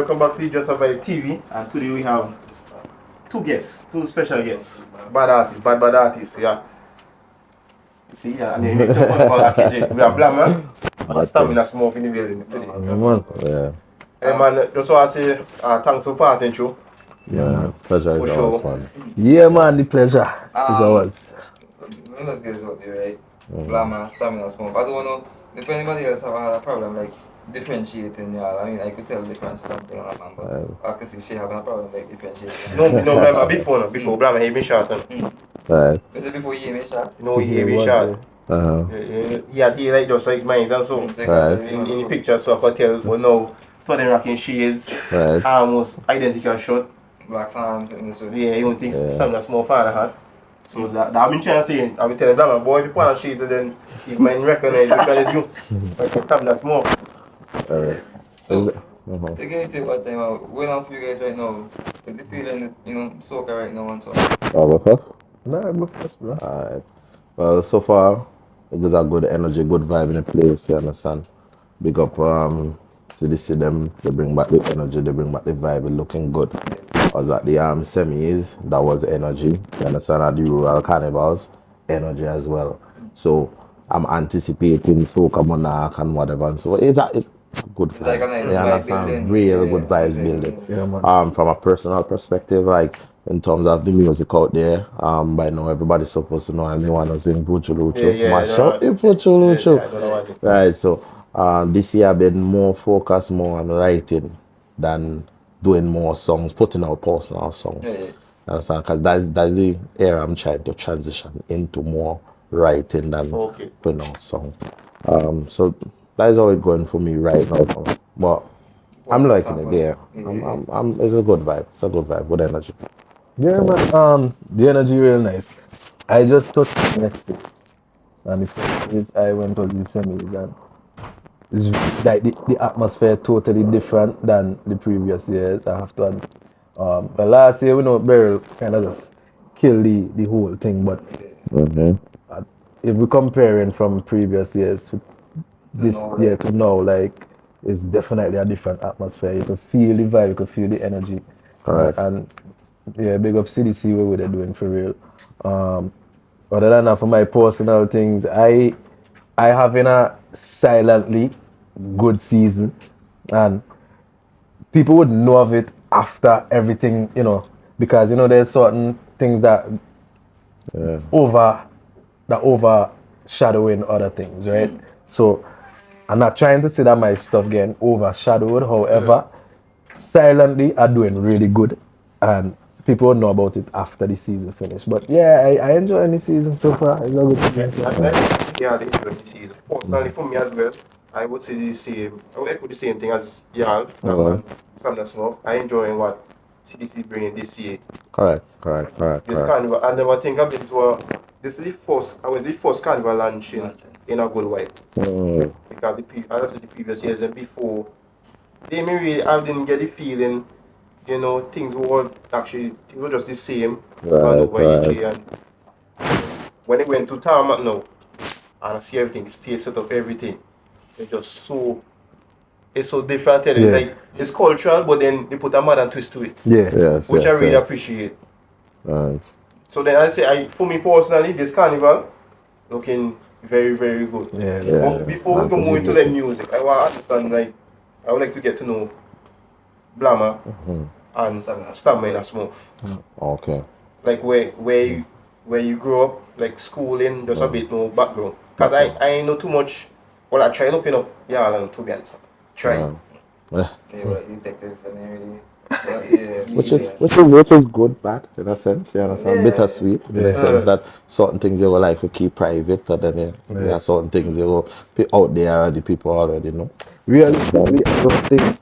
welcome back to Just Survive TV. And today we have two special guests. Bad artists, yeah. See, yeah, and then it's about occasion. We have Blama and Stamina Smurf in the building today. Hey man, just want to say thanks for passing through. Yeah, pleasure is ours, man. Yeah, man, the pleasure is ours. Let's get this out there, right? Blama, Stamina Smurf. I don't know if anybody else have had a problem like differentiating, y'all. I mean, I could tell the difference something on that man, but I could see she having a problem like differentiating. No, Blama, before Blama, he been shot. Right. Is it before he made shot? No, he been shot. He like just like mine and so. Right. In the picture, so I could tell, well, now, starting rocking shades, almost identical shot. Black Psalms in this way. Yeah, you don't think Stamina Smurf father had. So that I've been trying to say, I've been telling Blama, boy, if you put on shades, then you might recognize you. Like Stamina Smurf. Alright. Again, take what time out. Going on for you guys right now. Is the feeling, Soca right now and so? Over first? Nah, go first, bro. Alright. Well, so far, there's a good energy, good vibe in the place, you understand? Big up, CDC them, they bring back the energy, they bring back the vibe, it looking good. I was at the semis, that was energy, you understand? At the rural carnivals, energy as well. So, I'm anticipating Soca Monarch and whatever, and so it's good vibe. Like a nice vibe building. Real good vibes building. Yeah, man. From a personal perspective, like in terms of the music out there, by now everybody's supposed to know and they want to sing Puchu Lucho. Mash up the Puchu Lucho. Right, so this year I've been more focused more on writing than doing more songs, putting out personal songs. Yeah. Understand? Because that's the era I'm trying to transition into more writing than putting out songs. So that is how it's going for me right now. But I'm liking it, yeah. It's a good vibe. It's a good vibe, good energy. Yeah, man. The energy real nice. I just touched next year, and the first is I went to the semis, and it's like the atmosphere totally different than the previous years. I have to admit. But last year, Beryl kind of just killed the whole thing. But if we're comparing from previous years to this year to now, like it's definitely a different atmosphere. You can feel the vibe, you can feel the energy. Correct. And yeah, big up CDC what they're doing for real. Other than that, for my personal things, I having a silently good season, and people would know of it after everything, because there's certain things that overshadowing other things, right? So I'm not trying to say that my stuff getting overshadowed. However, silently are doing really good, and people know about it after the season finished. But yeah, I enjoy any season so far. It's a good season. Yeah, I enjoy the season. Personally, for me as well, I would say the same. I would echo the same thing as Yal, Stamina Smurf. I enjoy what CDC bringing this year. Correct. This carnival, and then I think I've been to this is the first carnival launching in a good way. Because the previous years and before, I didn't get the feeling, things were just the same over each year. And when it went to tarmac now, and I see everything, the stage set up, everything, it's so different. Like it's cultural, but then they put a modern twist to it. Which I really appreciate. Right. So then I say, for me personally, this carnival looking very, very good. But before we go move into the music, I want to understand, I would like to get to know Blama and Stamina Smurf. Okay. Like where you grew up, like schooling, just a bit more background. Because I ain't know too much. Well, I try looking up, to be honest. Try. Yeah, but detectives, I mean, really. Which is good, bad in a sense, you understand? Bittersweet in the sense that certain things you will like to keep private, but then there are certain things you will be out there already, people already know. Really, I don't think,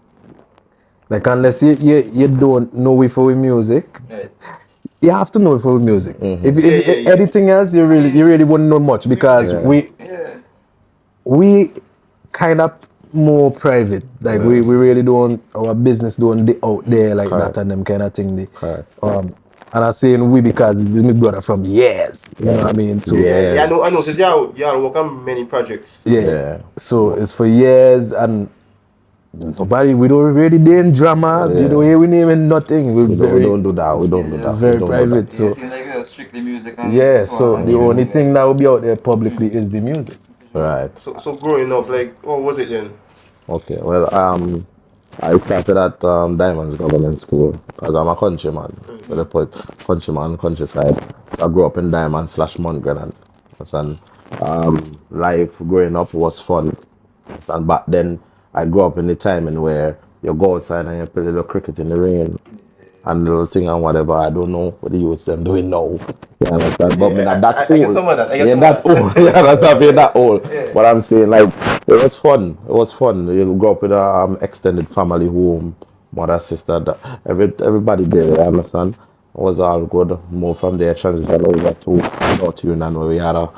like unless you don't know it for music, you have to know it for music. If anything else, you really wouldn't know much, because we kind of more private. Like we really don't, our business don't out there like that and them kind of thing. And I'm saying we because this is my brother from years. You know what I mean? So I know. So you work on many projects. So it's for years, and Nobody, we don't really do in drama. Yeah. You know, we naming nothing. We don't do that. We don't do that. It's very We don't do private. that. So It seems like it's strictly music and yeah, so so on, the and only even, thing that will be out there publicly is the music. Right. So growing up, like, what was it then? Okay. Well, I started at Diamonds Government School because I'm a countryman. So they put countryman, countryside. I grew up in Diamond / Montgrenant. And life growing up was fun. And back then, I grew up in the time in where you go outside and you play a little cricket in the rain and little thing and whatever. I don't know what the youths them doing now. You understand? But me not that I get old. some of that. I get Yeah, some that of that. old. You understand? Me that old. Yeah. But I'm saying like it was fun. It was fun. You grow up with a extended family home, mother, sister, everybody there. You understand? It was all good. More from there, transition over to North Union where we had a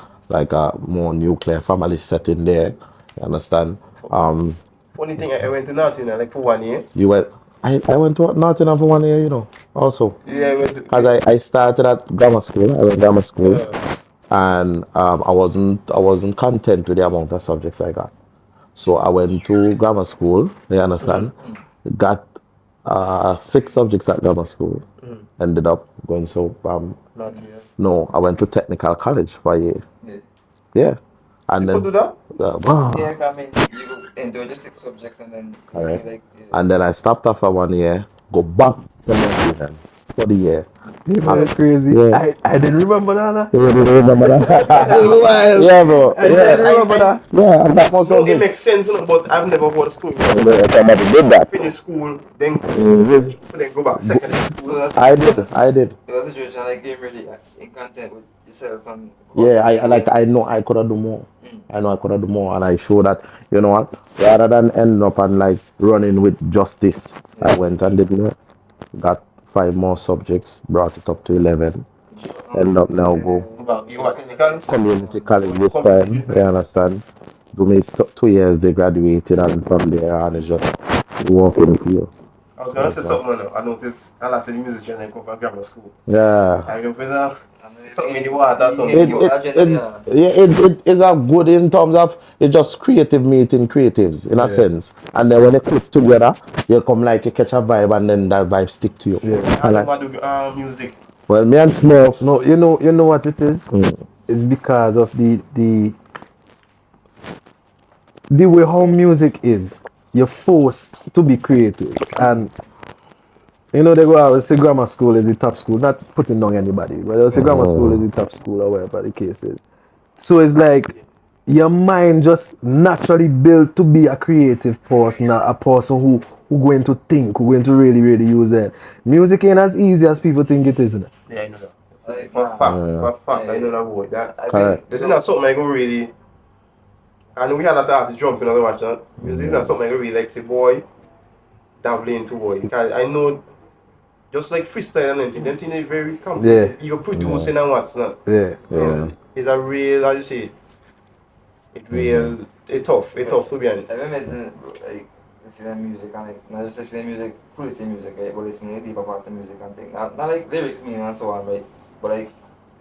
more nuclear family setting there. You understand? Funny thing, I went to Nottingham like for 1 year. You went. I went to Nottingham for 1 year. Also. Yeah, I went to. Because I started at grammar school. I went grammar school, Yeah. and I wasn't content with the amount of subjects I got. So I went to grammar school. You understand? Got 6 subjects at grammar school. Ended up going Nottingham. no, I went to technical college for a year. yeah. Yeah, and People do that? Yeah, I mean, you enjoy the 6 subjects and then Correct. like, and then I stopped after 1 year. Go back to Nottingham for the year. That's crazy. Yeah. I didn't remember that. You remember that? Yeah, bro. I didn't remember that. Yeah, and that was No, all it makes sense, you know, but I've never heard a story. Somebody did that. Finish school, then go back secondary so school. that's I did. It was a situation like you're really in content with yourself and Yeah, I know I could have do more. I know I could have do more, and I show that, you know what, rather than end up and like running with justice, I went and did more. Got 5 more subjects, brought it up to 11. End up now go You got technical? community college this time. You understand? Do me 2 years they graduated, and from there on it's just walking the field. I was gonna say something, I noticed a lot of the musicians they come from grammar school. Yeah. I don't know something in the water, something. It is a good in terms of it's just creative meeting creatives in a sense, and then when they click together, you come like you catch a vibe, and then that vibe stick to you. I never do music. Well, me and Smurf, No, you know what it is? It's because of the way how music is. You're forced to be creative, and you know they go out and say grammar school is the top school. Not putting down anybody, but they'll say grammar school is the top school or whatever the case is. So it's like your mind just naturally built to be a creative person, a person who going to think, who going to really use it. Music ain't as easy as people think it is, isn't it? Yeah, I know that. For fact, I know that boy. That correct. this is not something I go really. I know we had that artist jumping on the watch. Music is not something I go really like. Say boy, dabbling into boy. Because I know, just like freestyle and anything, them thing is very complicated. You're producing and what's not. Yeah. It's a real, how you say, it's tough to be honest. I remember like listening to music and like not just listening to music, full listening to music, right? But listening to the deeper part of music and things. Not like lyrics meaning and so on, right? But like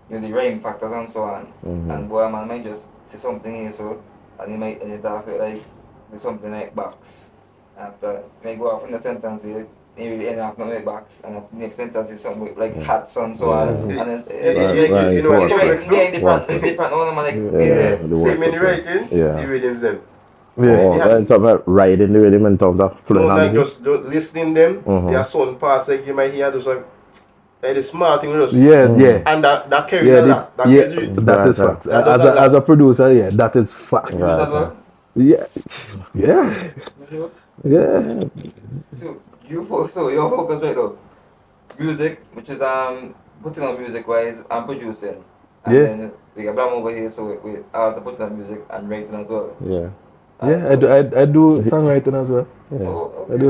the rhyme factors and so on. And boy, a man might just say something here, so and he might end it off with like do something like box. After may go off in the sentence here, he really end off not with box, and the next sentence is something with like hats and so on. And then it's like You know what? different one man like Same in the writing, the rhythms them. In terms of riding the rhythm, in terms of flowing like on just listening them, there are certain parts like you might hear just like the smart thing just and that carries a lot. That is fact. As a producer, that is fact. Yeah. So your focus right now, music, which is putting on music wise and producing, and then we got Blama over here, so we also putting on music and writing as well. I do songwriting as well. I do.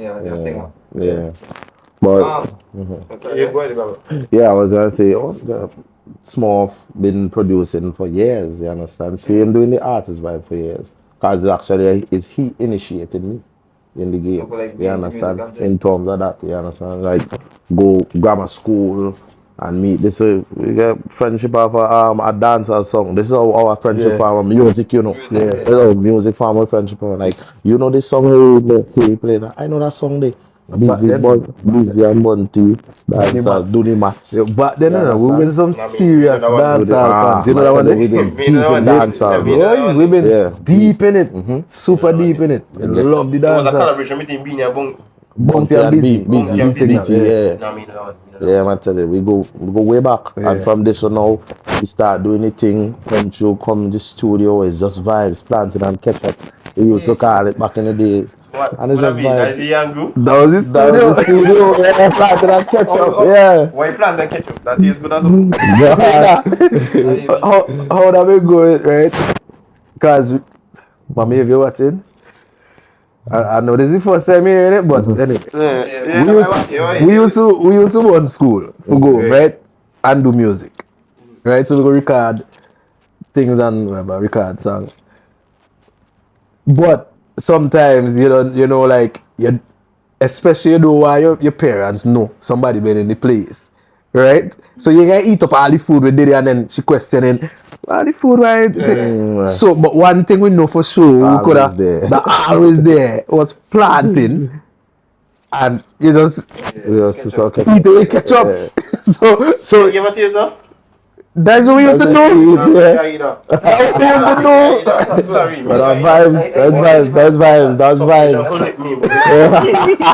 You're a singer. But I was gonna say, Smurf been producing for years. You understand? Same doing the artist vibe for years. Cause actually, he initiated me in the game. Like you understand? In terms of that, you understand? Like go grammar school, and meet this. We get friendship of a dancer song. This is our friendship Yeah. from our music, you know. Yeah. This is our music from our friendship. Like, you know this song we play that. I know that song there. Busy and Bunty, dancer, do the maths. Yo, back then, You we been some I mean, serious you know that one. dancehall fans. You know that one? We've There? been deep in dancehall, Me, bro. Boy, we've been Yeah. deep in it, super deep in it. I love the It was a dancehall. collaboration between Beanie and Bung. Bounty and busy, Busy, and signal, busy, yeah. Nah, me, no, Yeah, man, tell you, we go way back, Yeah. and from this on now, we start doing the thing. When you come in the studio, it's just vibes, planting and catch up. We used to call it back in the days, and it's What I just mean, as a vibes. young group, That was his That studio. was the studio, yeah, planting and catch up, yeah. why plant and ketchup? That is good as well. Yeah. How that been going, right? Because, mommy, if you're watching, I know this is the first time hearing it, but anyway. We used to go to school to go, right? And do music. Right? So we go record things and whatever, record songs. But sometimes you know, like especially you know why your parents know somebody been in the place. Right? So you gonna eat up all the food we did and then she questioning all the food right? So but one thing we know for sure we could have that always there was planting and you just eat away ketchup. So You ever taste that? that's what we used to do. Sorry, But that's vibes.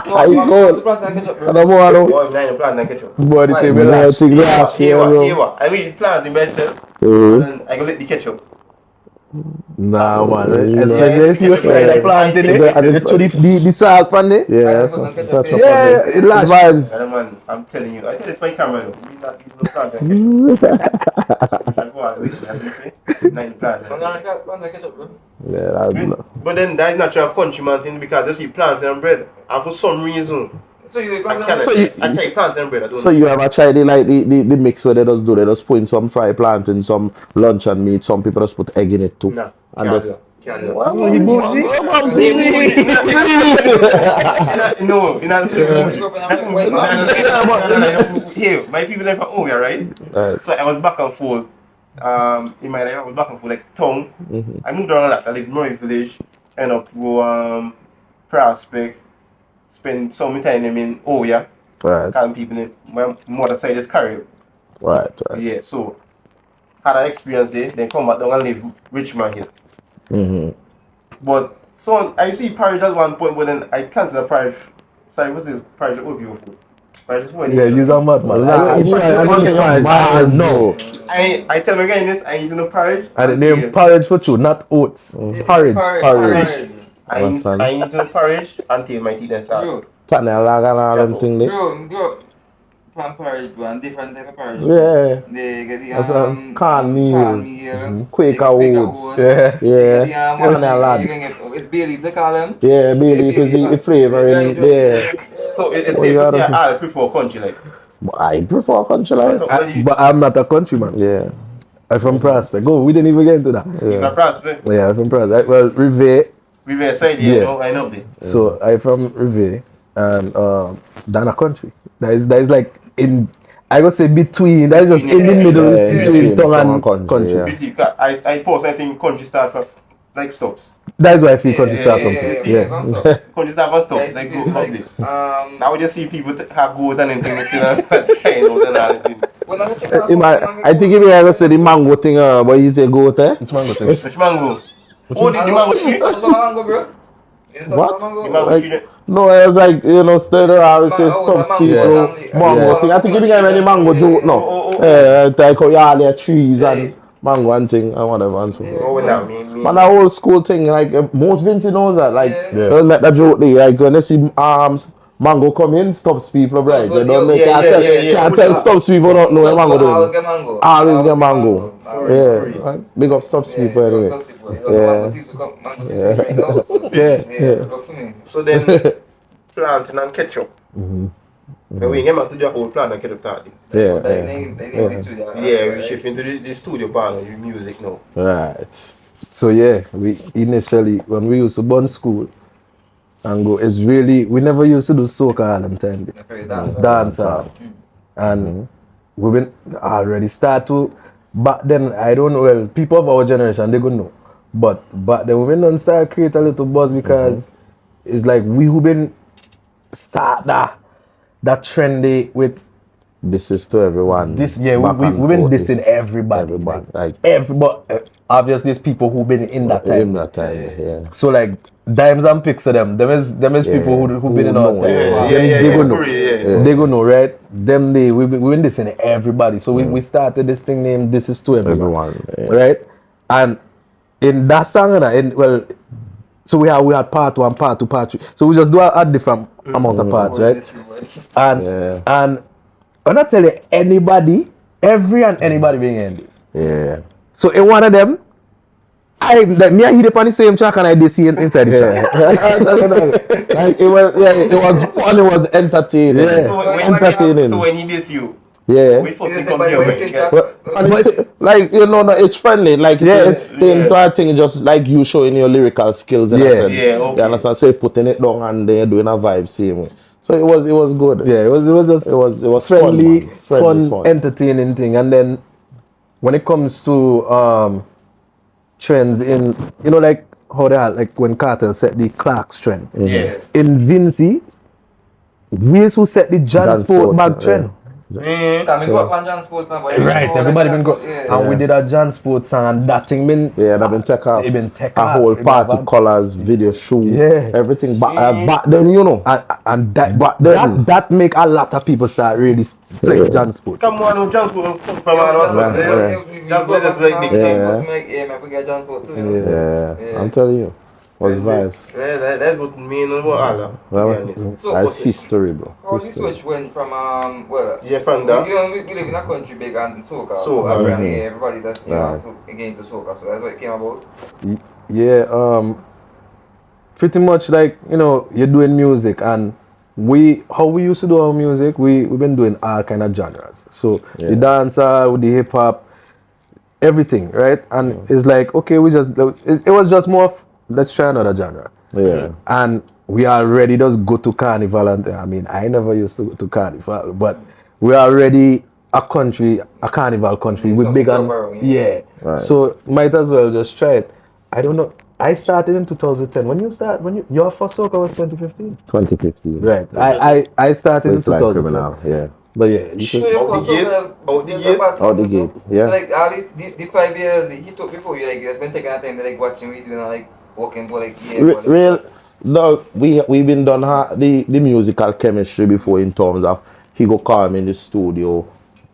How you going? I don't know. Boy, I'm not plant and ketchup. But the thing we like, I really plant the myself, and I go let the ketchup. nah man, Yeah. especially if you fry the plant in it, and you throw the salt from it. Yeah, Yeah, it lash. vibes. And man, I'm telling you, I tell it by camera, we not even no plant and ketchup. I go on, wait, I say, nine plant and ketchup. Yeah, But then that is not your countryman thing because you see plants and bread, and for some reason, So you I can't plant and bread. I don't so know. you ever tried the mix where they just do? They just put in some fried plantain, some luncheon meat. Some people just put egg in it too. Nah, And can't just do that. Can't do that. Well, He bougie. No, here, my people there from Oya, right? Right. So I was back and forth. In my life, I was back and forth like tongue. I moved around a lot. I lived in Murray Village, end up go Prospect, spend some time in Oya. Right. Kind people in my mother side is Caribbean. Right. Yeah, so had an experience there, then come back down and live Richmond here. But so I see parish at one point, but then I cancel the parish. Sorry, what's this parish? Old people food. Parish is Yeah, you're a madman. No. I tell my guy this, I need to know parish. And the name porridge for you, not oats. Porridge. I need to know parish until my teeth and start. Turn a lag and all them thing there. Bro, pan porridge, one different type of porridge. Yeah. They get That's the cornmeal, Quaker oats. Yeah. Yeah. Turn a lag. It's bay leaf, they call them. Yeah, bay leaf is the flavor in there. So it's safe to say I prefer country like. I prefer country life. But I'm not a countryman. Yeah. I'm from Prospect. Go, we didn't even get into that. You from Prospect? Yeah, I'm from Prospect. Well, Rive. Riverside, Yeah. you know, I know there. So I'm from Rive and Dana country. That is like in, I would say between. That is just in the middle between tongue and country. Yeah. I post, I think country start from like stops. That is why I feel country start from this. Yeah. Country start from stops, like go up there. Now we just see people have goat and anything, you know, kind of and all. I think if you ever say the mango thing, but you say goat, eh? Which mango thing? Which mango? Oh, the mango tree? Mango, bro. What? The mango tree. No, it was like, you know, stir around, say stop people, mango thing. I think if you have any mango joke, no. Like how you all your trees and mango and thing and whatever and so forth. Oh, now me. Man, that whole school thing, like most Vinci knows that. Like, they don't make that joke there. Like when they see mango come in, stops people, right? They don't make can't tell stops people don't know what mango Always doing. get mango. Always get mango. Yeah, right? Big up stops people anyway. So then, planting and ketchup. But we came back to the whole plant and ketchup party. Yeah. Yeah, we shift into the studio bar and music now. Right. So yeah, we initially when we used to burn school and go, it's really we never used to do soca all them time. It's dancehall. And we've been already start to. Back then, I don't know. Well, people of our generation, they gonna know. But back then, we been done start create a little buzz because it's like we who been start that trendy with This is to everyone. this. Yeah, back we and we've been forth, dissing this- everybody. everybody, like Everybody. Obviously, it's people who been in that time. in that time. Yeah. So like dimes and picks of them. Them is people who been in our know, time. yeah. They gonna know. For real, yeah. They gonna know, right? Them we been dissing everybody. So we started this thing named This Is To Everyone. Right? And in that song, so we had part 1, part 2, part 3. So we just do a different amount of parts, right? And when I tell you anybody, anybody being in this. Yeah. So in one of them, I hit up on the same track and I did see it inside the track. Like it was fun, it was entertaining. Yeah. Entertaining. So when he diss you, Yeah. we first Is it come by here, the right? same track? And like no, it's friendly. Like Yeah, the entire thing is just like you showing your lyrical skills in a Yeah. sense. Yeah, okay. You understand? So you're putting it down and then you're doing a vibe same way. So it was good. Yeah, it was just It was friendly, fun, man. Friendly, fun, entertaining thing. And then when it comes to trends in, like how they are, like when Carter set the Clarks trend. Yeah. In Vinci, we who set the Jansport bag trend. Man. I mean, what Van John Sport now? but Right, all everybody that been go, was- yeah. and we did a Jansport song, and that thing been Yeah, that been take off. It been take a off. whole It been party vibe. colors, video shoot, Yeah. everything. Back then, you know. and that But then- that make a lot of people start really flex Jansport. Come on, no transport come from all Yeah. Transport is like big thing. Yeah, man, we get John Sport too. Yeah, I'm telling you, was vibes. Yeah, that's what me and what Allah. So, That's history, bro. How the switch went from Yeah, from that. you know, we live in a country big and soca. So Soca, apparently, everybody that's Right. getting into soca. So that's what it came about. Yeah, pretty much like you're doing music, and how we used to do our music, we've been doing all kind of genres. So the dancer, with the hip hop, everything, right? And it's like, okay, it was just more of, let's try another genre. Yeah. And we already just go to carnival, and I mean, I never used to go to carnival, but we already a carnival country. Yeah, We're so big on, borrowing, yeah. Right. So might as well just try it. I don't know. I started in 2010. Your first soca was 2015. 2015. Right. I started in It's like 2010. criminal, yeah. But yeah, you So should, your Out the first gate? soca Out the there's gate? a part Out the soca, gate, so- yeah. So like all the 5 years he took before you, like you has been taking that time to like watching what you doing, like walking for like Real, no, we've been done the musical chemistry before in terms of he go call me in the studio,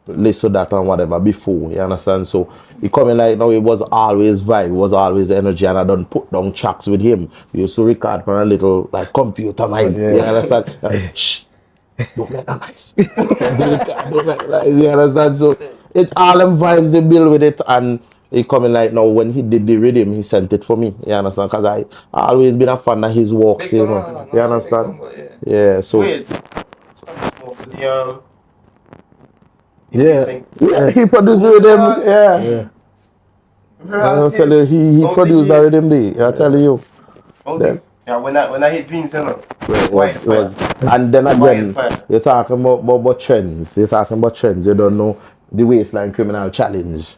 listen that and whatever before, you understand? So he coming like now, it was always vibe, it was always energy, and I done put down tracks with him. We used to record on a little like computer mind, Yeah. you understand? Like, shh, don't make that noise. Don't make that, you understand? So it all them vibes they build with it, and he coming like now when he did the rhythm, he sent it for me. You understand? Because I always been a fan of his works, you know. You understand? Yeah. So Wait. yeah. yeah, he produced the rhythm. Yeah. Yeah. I'll tell you, he produced the rhythm there. I tell you. Yeah, when I hit Vince, you know. It was, and then again, you're talking about trends. You're talking about trends. You don't know the Waistline Criminal Challenge.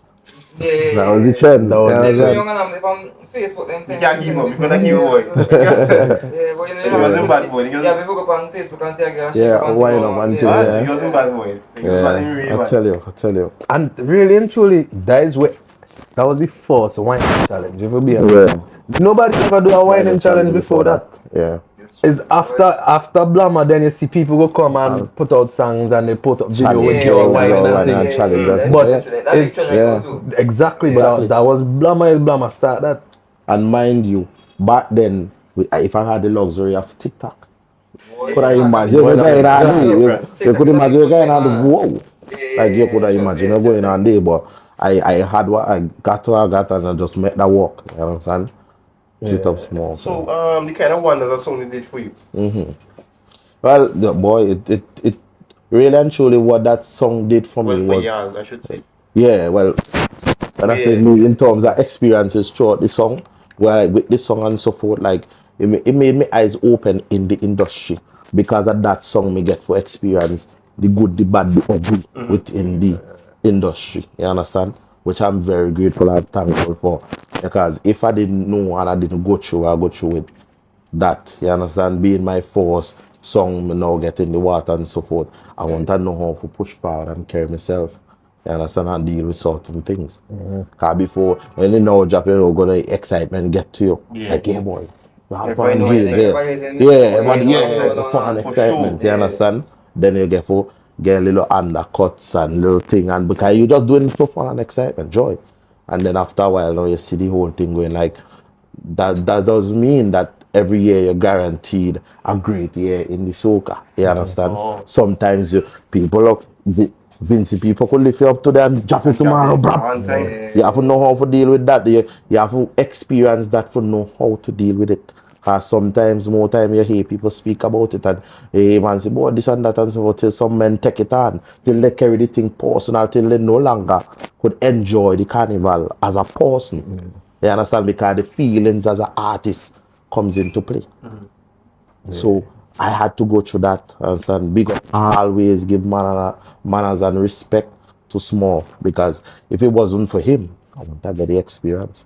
Yeah. That was the trend. That was Yeah, the Them yeah. young and them on Facebook them You can't give up, you gonna give Yeah, away. but you know, He wasn't bad boy. He yeah, people go on Facebook and say, Yeah, why not, man, too, yeah. He wasn't bad boy. He was not even really I bad. tell you. And really and truly, that was the first whining challenge. If we be honest. Nobody ever do a whining challenge before that. Yeah. It's after Blama, then you see people go come and put out songs and they put up video with Yeah, girls yeah, whining yeah, and yeah, things. challenge. But it's exactly, but that was Blama start that. And mind you, back then, if I had the luxury of TikTok, could I imagine? You could imagine a guy on the whoa. Like you could imagine you going on there, but I had what I got and I just made that work. You understand? Sit up small. So, the kind of wonder that song they did for you. Well, the boy, it really and truly what that song did for me Well, for was, y'all, I should say. yeah, well, when I say me in terms of experiences throughout the song, where like with this song and so forth, like it made my eyes open in the industry because of that song me get for experience the good, the bad, the ugly within the industry. You understand? Which I'm very grateful and thankful for. Because if I didn't know and I didn't go through, I go through it. That, you understand, being my first song, me now get in the water and so forth. I want to know how to push forward and carry myself. You understand, and deal with certain things. Because before, when you know drop, you know, gonna excitement get to you. Like, yeah, boy. You have fun, Everybody knows the fun and excitement, you understand? Then you get a little undercuts and little thing, and because you just doing it for fun and excitement, joy. And then after a while, now you see the whole thing going like, that does mean that every year you're guaranteed a great year in the soca. You understand? Sometimes people look Vinci people could lift you up today and drop it tomorrow, bro. You have to know how to deal with that. You have to experience that to know how to deal with it. Because sometimes, more time, you hear people speak about it and hey, man say, boy, this and that and so forth, till some men take it on, till they carry the thing personal, till they no longer could enjoy the carnival as a person. You understand? Because the feelings as an artist comes into play. So I had to go through that. Understand? Big up, always give manners and respect to Smurf, because if it wasn't for him, I wouldn't have got the experience.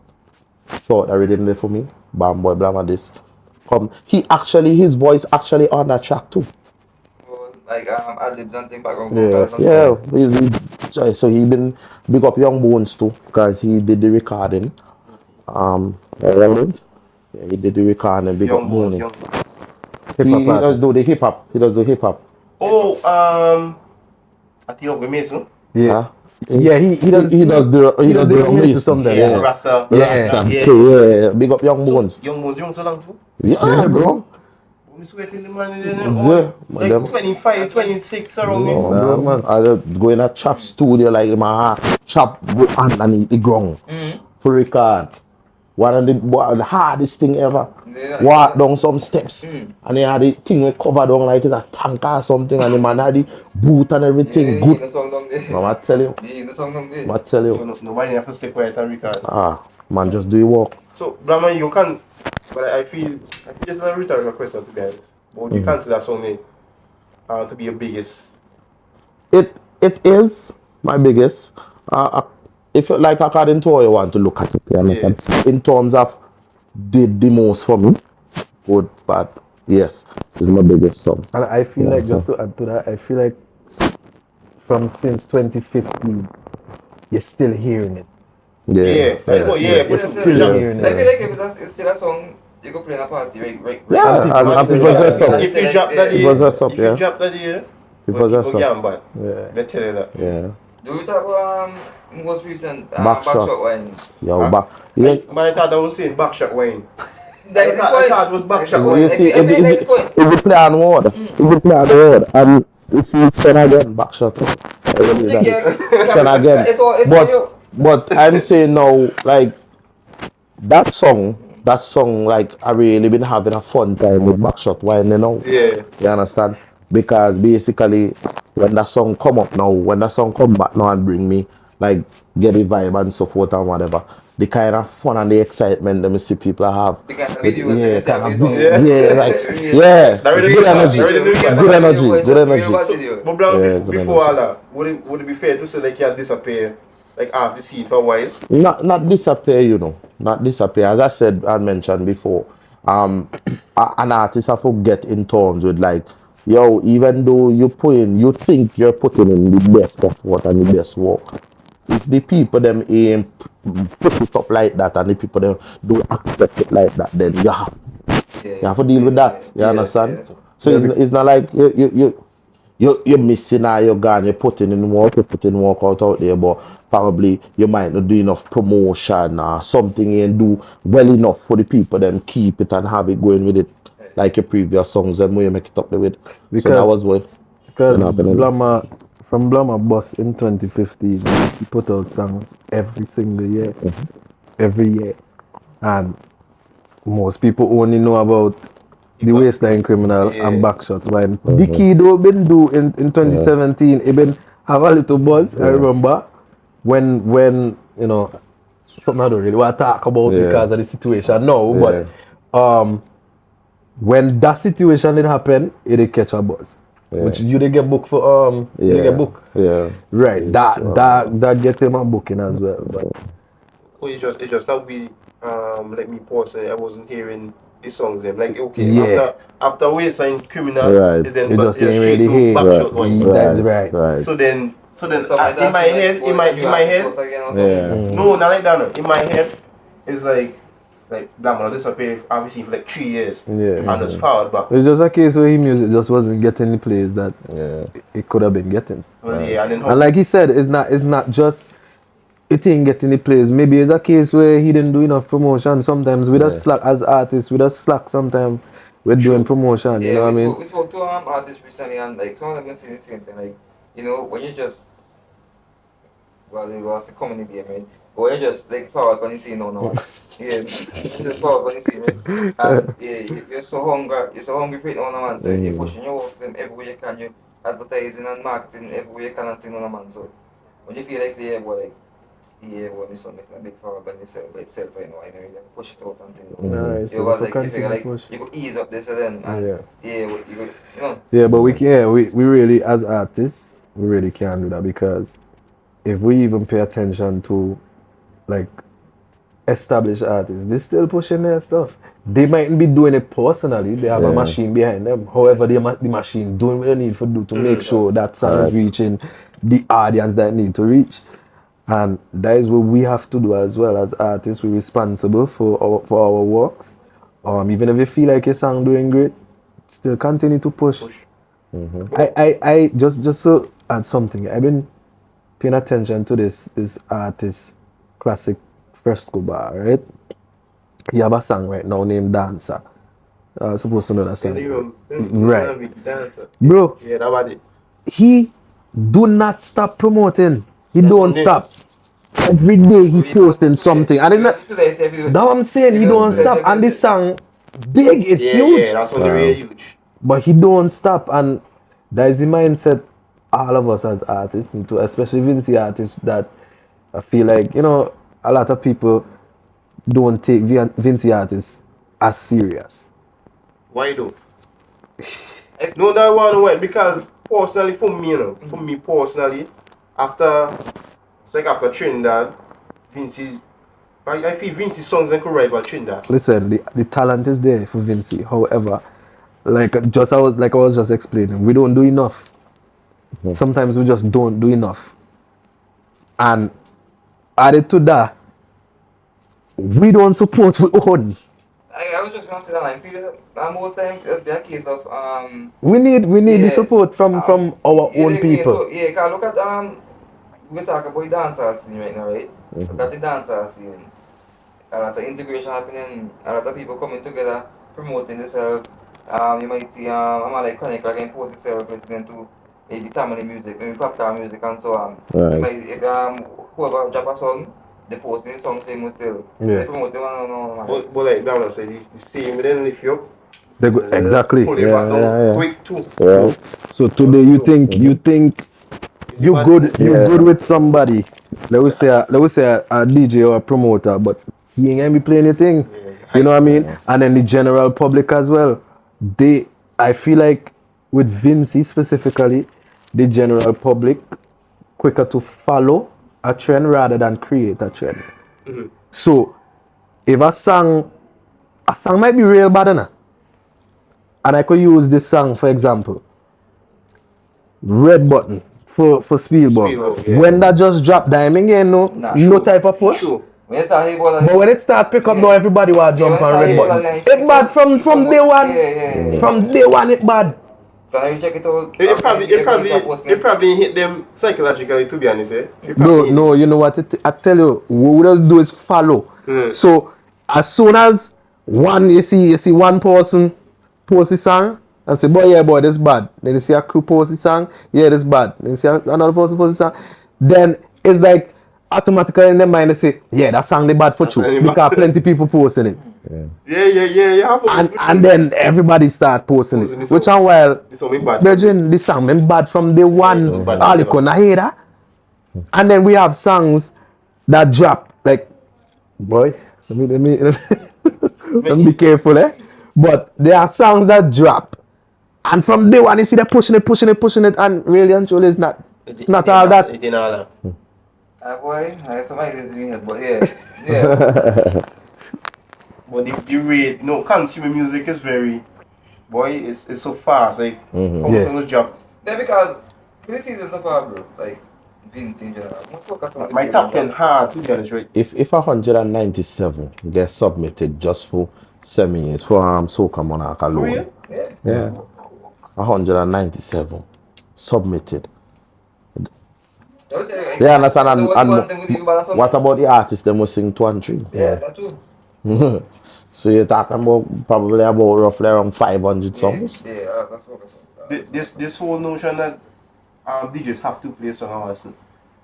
Short already there for me. Bam boy, Blama this. Come, his voice actually on that track too. Like ad-libs and things, background vocals and Yeah, so he been big up Young Bones too, because he did the recording. He did the recording. Big up Mooney. He does do the hip hop. Oh, I think we miss, no? Yeah. He does the release sometimes. Yeah, Rasta. Yeah. Big up Young Bones. Young Bones, young so long too? Yeah, bro. I'm sweating the man, like 25, 26 around me. No, bro. I just go in a chop studio like my chop go underneath the ground for record. One of the hardest thing ever. Walk down some steps and they had the thing covered down like it's a tank or something, and the man had the boot and everything good. I tell you. I tell you. So nobody have to stay quiet and record. Man, just do your work. So Blama, you can, but I feel it's a rhetorical question to guys. But you consider song to be your biggest? It is my biggest. If you like, according to how you want to look at it, in terms of did the most for me, good, bad, yes, it's my biggest song. And I feel like, just to add to that, I feel like since 2015, you're still hearing it. We're still hearing it. I feel like if it's still a song, you go play in a party, right? Yeah, and people dress up. If you drop that here, people gamble. They tell you that. Yeah. Do we talk about most recent backshot wine? Yo, but I thought I was saying backshot wine. That is the point. I thought it was backshot wine. You see, if you play on word, and if you turn again, backshot. Turn again. But I'm saying now, like, that song, like, I really been having a fun time with backshot wine, you know? Yeah. You understand? Because basically, when that song come up now, when that song come back now and bring me, like, get the vibe and so forth and whatever, the kind of fun and the excitement that me see people have. The kind of videos good energy. But before all that, would it be fair to say like you had disappeared, like off the scene for a while? Not disappear, you know. Not disappear. As I said and mentioned before, an artist have to get in terms with like, yo, even though you think you're putting in the best effort and the best work, if the people them ain't put it up like that and the people them don't accept it like that, then you have to deal with that. You understand? So it's not like you're missing or you're gone, you're putting in work out there, but probably you might not do enough promotion or something you ain't do well enough for the people them keep it and have it going with it. Like your previous songs, and you make it up there with. Because, so that was what. Because from Blama Boss in 2015, he put out songs every single year. Every year. And most people only know about the Waistline Criminal and Backshot. When the Kiddo been do in 2017, he been have a little buzz. I remember when you know, something I don't really want to talk about because of the situation now, but when that situation did happen, it did catch a buzz. Which you did get booked for you did get booked. Yeah. Right. Yeah, That get him a booking as well. But It just now be like me personally, I wasn't hearing the songs them. Like okay, Yeah. after we signed Criminal, Right. then You just ain't straight ready to here. Backshot one. That's right. Right. So then So in that's my like, head, boy, in my head, again or Yeah. something. no, not like that. No. In my head, it's like Blama disappeared obviously for like 3 years. Yeah. And just forward back. It's just a case where his music just wasn't getting the plays that Yeah. it could have been getting. Well, yeah, and then And like he said, it's not just it ain't getting the plays. Maybe it's a case where he didn't do enough promotion. Sometimes with us slack as artists, with us slack sometimes we're doing promotion, you know what I mean? We spoke to artists recently and like some of them been saying the same thing. Like, you know, when you just it was a comedy game, right? But when you just like forward when you see no. Yeah, you just forward when you see me. And yeah, you're so hungry for it on a man. So you're pushing your work them everywhere you can, you advertising and marketing everywhere you can and thing on a man. So when you feel like say boy, this one make a big forward by itself right now, you know, you have to push it out and things. Nice. You was like you figure like you could ease up this and then and you know. Yeah, but we really as artists, we really can't do that because if we even pay attention to like established artists, they're still pushing their stuff. They mightn't be doing it personally. They have a machine behind them. However, the machine doing what they need to do to make sure that song is reaching the audience that it need to reach. And that is what we have to do as well as artists. We're responsible for our works. Even if you feel like your song doing great, still continue to push. I just to add something. I've been paying attention to this artist, classic Fresco Bar, right? He have a song right now named Dancer. Supposed to know that song. Right. Bro. Yeah, that was it. He do not stop promoting. He don't stop. Every day he posting something. And that's what I'm saying. He don't stop. And this song, big, it's huge. Yeah, that's what really huge. But he don't stop. And that is the mindset all of us as artists need to, especially Vinci artists, that I feel like, you know, a lot of people don't take Vinci artists as serious. Why though? No, that one way because personally for me, you know, for me personally, after Trinidad, Vinci, I feel Vinci songs can rival Trinidad. Listen, the talent is there for Vinci. However, like I was just explaining, we don't do enough. Sometimes we just don't do enough. And added to that, we don't support we own. I was just gonna say that I feel that most times it's be a case of we need the support from our own people. So, yeah, cause look at we talk about the dancehall scene right now, right? Look at the dancehall scene. A lot of integration happening, a lot of people coming together, promoting themselves. You might see I'm like Chronic again post itself listening to maybe Tamale music, maybe popcorn music and so on. Right. You might if whoever drop a song, they posting the song same still. Yeah. They promote the one But like that say you see him then lift you up. Exactly. Pull it back down quick too. Yeah. So today you think you good with somebody. Let me say a DJ or a promoter, but he ain't gonna be playing your thing. You know what I mean? And then the general public as well. I feel like with Vinci specifically, the general public quicker to follow a trend rather than create a trend. So if a song might be real bad enough, and I could use this song for example. Red Button for Spielberg. Yeah. When that just dropped diamond again, no type of push. Sure. But when it start pick up now, everybody want jump on Red Button. It bad from day one. Yeah. From day one it bad. Can you check it out? It probably hit them psychologically to be honest. No, you know what? I tell you, what we just do is follow. So as soon as you see one person post the song and say, boy, this bad. Then you see a crew post the song, yeah, this bad. Then you see another person post the song. Then it's like automatically in their mind they say, yeah, that song they bad for you. Because plenty people posting it. Yeah. And then everybody start posting it. Which and while Virgin, this song been bad from day one. All you gonna hear that. And then we have songs that drop like, boy, let me be careful, But there are songs that drop And from day one, you see they're pushing it, and really and truly, it's not all that. It ain't all that. Boy, some ideas in my head, but yeah. But the rate, no, consumer music is very, boy, it's so fast. Like, Yeah. song is drop. Yeah, because this season so far, bro, like, Vince in general. Most focus on the My field, top bro. 10 hard, to be honest, right? If 197 get submitted just for semis for Soca Monarch For alone, real? Yeah. 197 submitted. I will tell you, Yeah, understand. the one thing with you balance on. What about the artists? They must sing 2 and 3. Yeah, that too. So you're talking about probably about roughly around 500 songs. Yeah, that's focus on. This whole notion that DJs have to play a song also.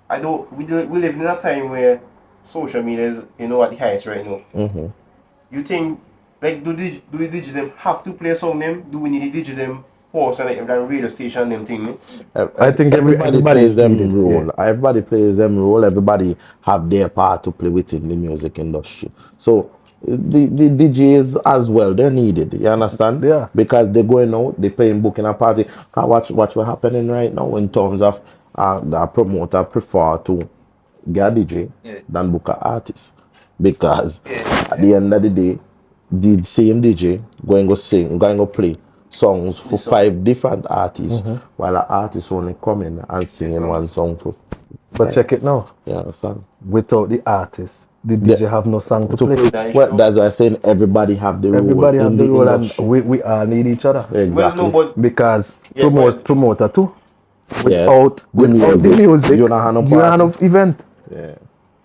I know we live in a time where social media is, you know, at the highest right now. Mm-hmm. You think, like, do the DJ them have to play a song them? Do we need the DJ them host and like that radio station them thing? I think everybody plays them needed, role. Everybody plays them role. Everybody have their part to play within the music industry. So the DJs as well, they're needed. You understand? Yeah. Because they're going out, they're playing, booking a party. Watch what's happening right now in terms of the promoter prefer to get a DJ than book an artist. Because at the end of the day, the same DJ going to play songs for 5 different artists, while an artist only coming and singing one song for. But check it now. You understand? Without the artist, the DJ have no song to play. That's why I'm saying everybody have the role. Everybody have in the role, industry. and we all need each other. Exactly. Well, no, but Because Yeah, but- promoter too. Yeah. Without the music, you don't have no you don't have no party. event.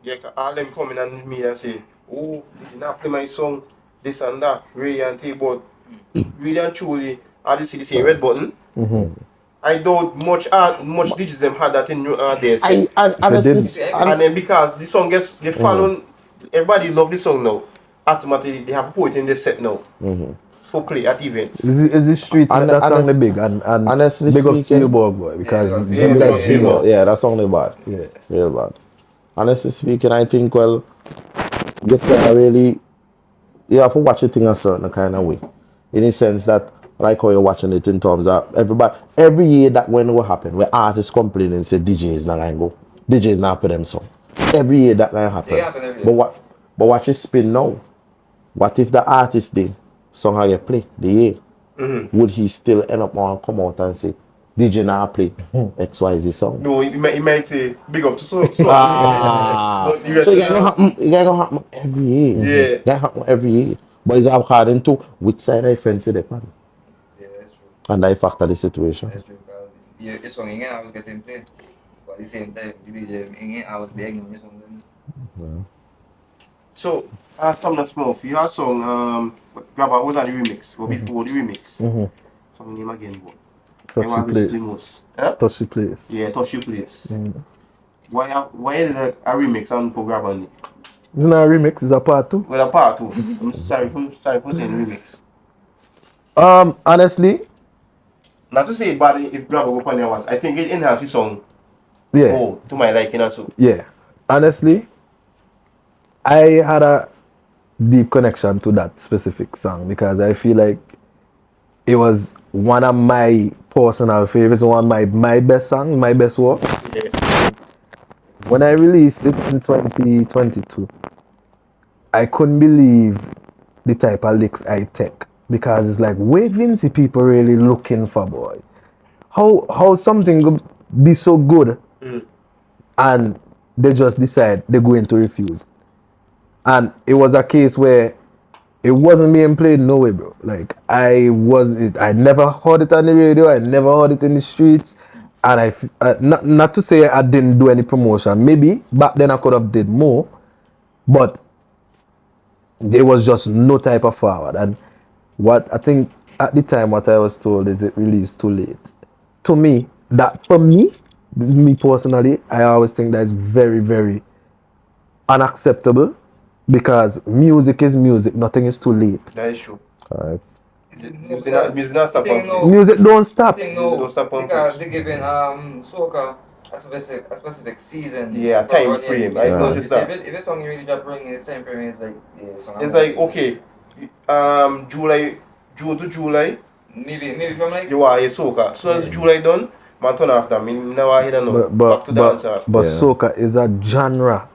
yeah, all them coming and me and say, oh, you not play my song, this and that, Ray and T, but really and truly, I just see the same red button. I doubt much DJs them had that in their set. And then because the song gets they follow, everybody love the song now. Automatically they have to put it in the set now. For play at events. Is the streets And- that and song it's- the big and honestly big up speaking- Spielberg boy because Yeah, them yeah, guys yeah, famous. Yeah, that's only bad. Yeah. Real bad. Honestly speaking, I think, well, this guy really, you have to watch it in a certain kind of way. In the sense that, like how you're watching it in terms of every year that when will happen, where artists complain and say DJ is not going to go, DJ is not put them song. Every year that going to happen. Yeah, happen every year. But watch it spin now. What if the artist did song how you play the year? Would he still end up and come out and say, DJ now play XYZ song? No, he might say big up to so. So it gonna happen every year. Yeah. It gonna happen every year. But it's according to which side I fancy the pan. Yeah, that's true. And I factor the situation. That's true, because your song ain't always getting played. But at the same time, the DJ ain't always be ignoring your song. Then. So Stamina Smurf, you have song Grabber was on the remix, or before the remix. Song name again, but I Touchy want to listen to place. most. Huh? Touchy place. Yeah, Touch Your Place. Why is it a remix and put Grabber on it? It's not a remix, it's a part 2. Well, a part 2. I'm sorry for saying remix. Honestly, Not to say bad if Grabber go on there was. I think it enhances the song. yeah. Oh, to my liking also. Yeah. Honestly, I had a deep connection to that specific song because I feel like it was one of my personal favorites, one of my best songs, my best work. Yeah. When I released it in 2022, I couldn't believe the type of licks I take because it's like, where Vinci people really looking for, boy? How something could be so good and they just decide they're going to refuse. And it was a case where it wasn't being played no way, bro. Like I never heard it on the radio, I never heard it in the streets. And not to say I didn't do any promotion. Maybe back then I could have did more, but there was just no type of forward. And what I think at the time what I was told is it released too late. To me, for me personally, I always think that is very, very unacceptable because music is music, nothing is too late. That is true. Correct. Music not stop Thing on no- play. Music don't stop. Thing Music no, don't stop on because pitch. they giving Soca a specific season. Yeah, for time running. frame. Yeah, I don't noticed you see, that. If a song you really drop running, it's time frame. It's like song. It's like okay, June to July, Maybe from like. You are a soca. So as July done, man turn after me. Now I hear no. Back to dancehall. But Yeah. soca is a genre.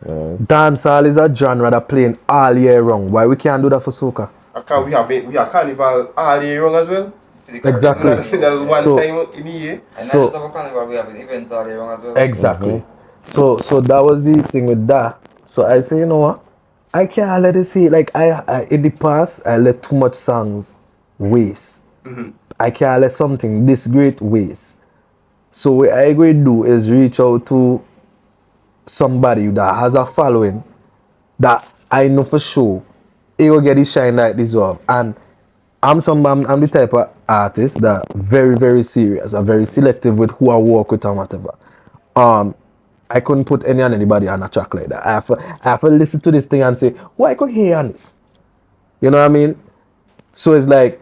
Dancehall is a genre that playing all year round. Why we can't do that for soca? We have carnival all year long as well. Exactly. That's one So- time in the year. And So- not just for carnival, we have events all year round as well. Exactly. So that was the thing with that. So I say, you know what? I can't let it see. Like I in the past, I let too much songs waste. I can't let something this great waste. So what I going to do is reach out to somebody that has a following that I know for sure he will get his shine like this off. And I'm the type of artist that very, very serious. I'm very selective with who I work with and whatever. I couldn't put anybody on a track like that. I have to listen to this thing and say, why I could hear on this? You know what I mean? So it's like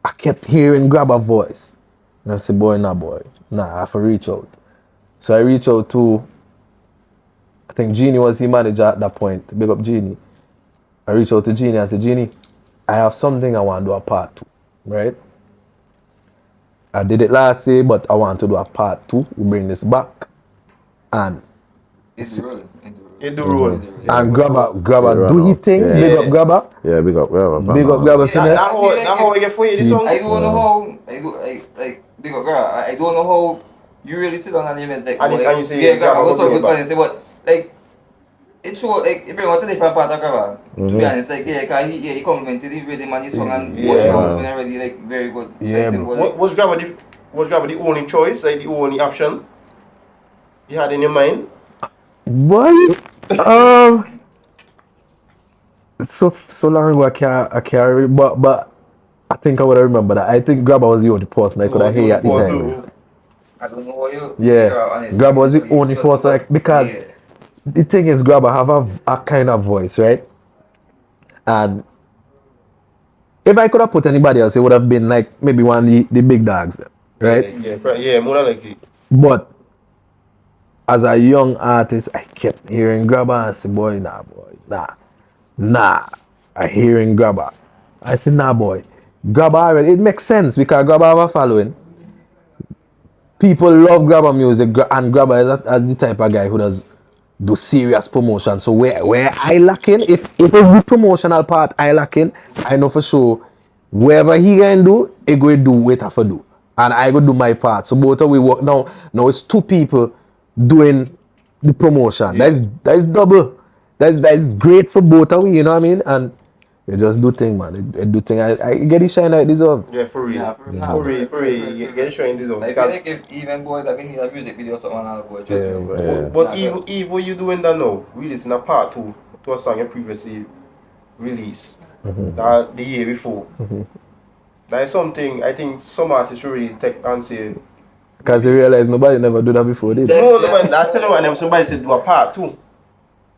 I kept hearing grab a voice. And I said, boy, I have to reach out. So I reach out to, I think Jeannie was the manager at that point. Big up Jeannie. I reached out to Jeannie. I said, Jeannie, I have something I want to do a part 2, right? I did it last year, but I want to do a part 2. We bring this back. And It's the road. In the road. and Grabber Yeah, do his thing. yeah. Big up Grabber. Yeah, big up. Big up Grabber Now finesse. how I get for you this song? I don't know how big up girl. I don't know how you really sit down and you like And you say yeah, grab grab a also good good back. plan. You say but like it show like it bring out a different part of grabber. To be honest, like yeah, cause he complimented the rhythm and his song and what he was doing already like very good. So Yeah, it's simple, like, Was Grabber the only choice, like the only option you had in your mind? What? So long ago I can't really, but I think I would have remembered that. I think Grabber was the only person I could have heard at the time. I don't know how you Yeah, Grabber was the only person like, because the thing is Grabber have a kind of voice, right? And if I could have put anybody else, it would have been like maybe one of the big dogs, right? Yeah, more than likely. But as a young artist, I kept hearing Grabber and say, boy, nah. I hearing Grabber. I said, nah, boy. Grabber already, it makes sense because Grabber have a following. People love Grabber music, and Grabber is the type of guy who does do serious promotion. So where I lacking, if it's the promotional part I lacking, I know for sure wherever he can do, he go do what I have to do. And I go do my part. So both of we work now. Now it's 2 people doing the promotion. Yeah. That is double. That is great for both of we, you know what I mean? And you just do thing, man. You do thing. I get it shine like this up. Yeah, for real. Yeah, For real. You get showing this up. I feel like if even boy that we need a music video or something, I'll go trust Yeah, me. but- But Eve, what you doing that now? We listen a part 2 to a song you previously released that the year before. That is something I think some artists should really take and say. Because you realize nobody never do that before this. No, man, I tell you what, and somebody said do a part 2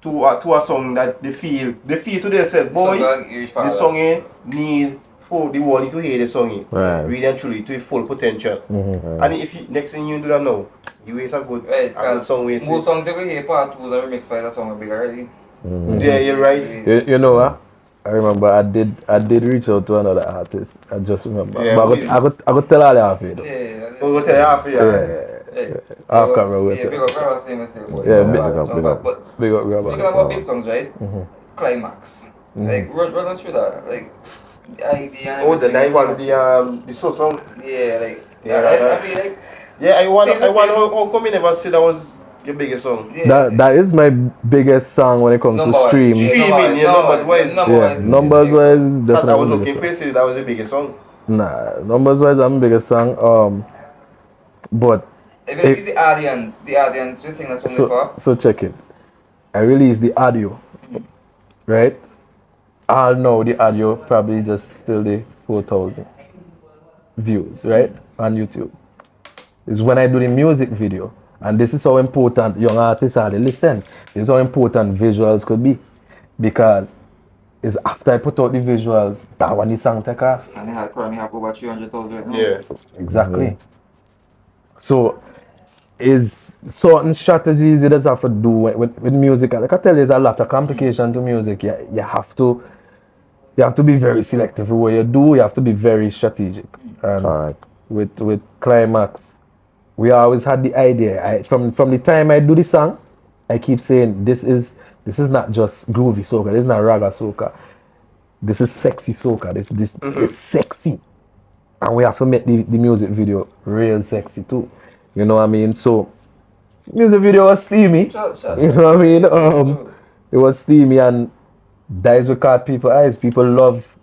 to a song that they feel to themselves, boy, the song need for the world need to hear the song really and truly to its full potential. And if you, next thing you do that now, you waste a good song waste. Most songs you can hear part 2 are remixed by the song big already. Yeah, you're right. You know what? I remember I did reach out to another artist. I just remember. Yeah, but I could tell all you half it. Yeah. We'll tell you half of Half camera with Yeah, it. big up Grabber, same as you. Yeah, big up. But Big up Grabber. speaking about big songs, right? Climax. Like run us through that. Like the idea. and Oh, the everything. night one, the soul song. Yeah, like Yeah, I mean like Yeah, I want Same. how come you never say that was your biggest song? yeah, That is my biggest song when it comes to stream. Streaming, yeah, numbers-wise. Yeah, numbers wise, definitely. I was the looking biggest for it, say that was the biggest song. song. Nah, numbers wise, I'm the biggest song. But If it's the audience just sing that song before. so check it. I released the audio, right? All know the audio probably just still the 4,000 views, right, on YouTube. It's when I do the music video, and this is how important young artists are. They listen. This is how important visuals could be, because it's after I put out the visuals that when the song take off. And they had currently have over 300,000 right now. Yeah. Exactly. So, is certain strategies you just have to do with music. Like I tell you, there's a lot of complication to music. You have to you have to be very selective with what you do. You have to be very strategic. And Correct. with Climax, we always had the idea. From the time I do the song, I keep saying this is not just groovy soca. This is not raga soca. This is sexy soca. This is sexy, and we have to make the music video real sexy too. You know what I mean? So music video was steamy. Sure. You know what I mean? It was steamy, and that is what caught people's eyes. People love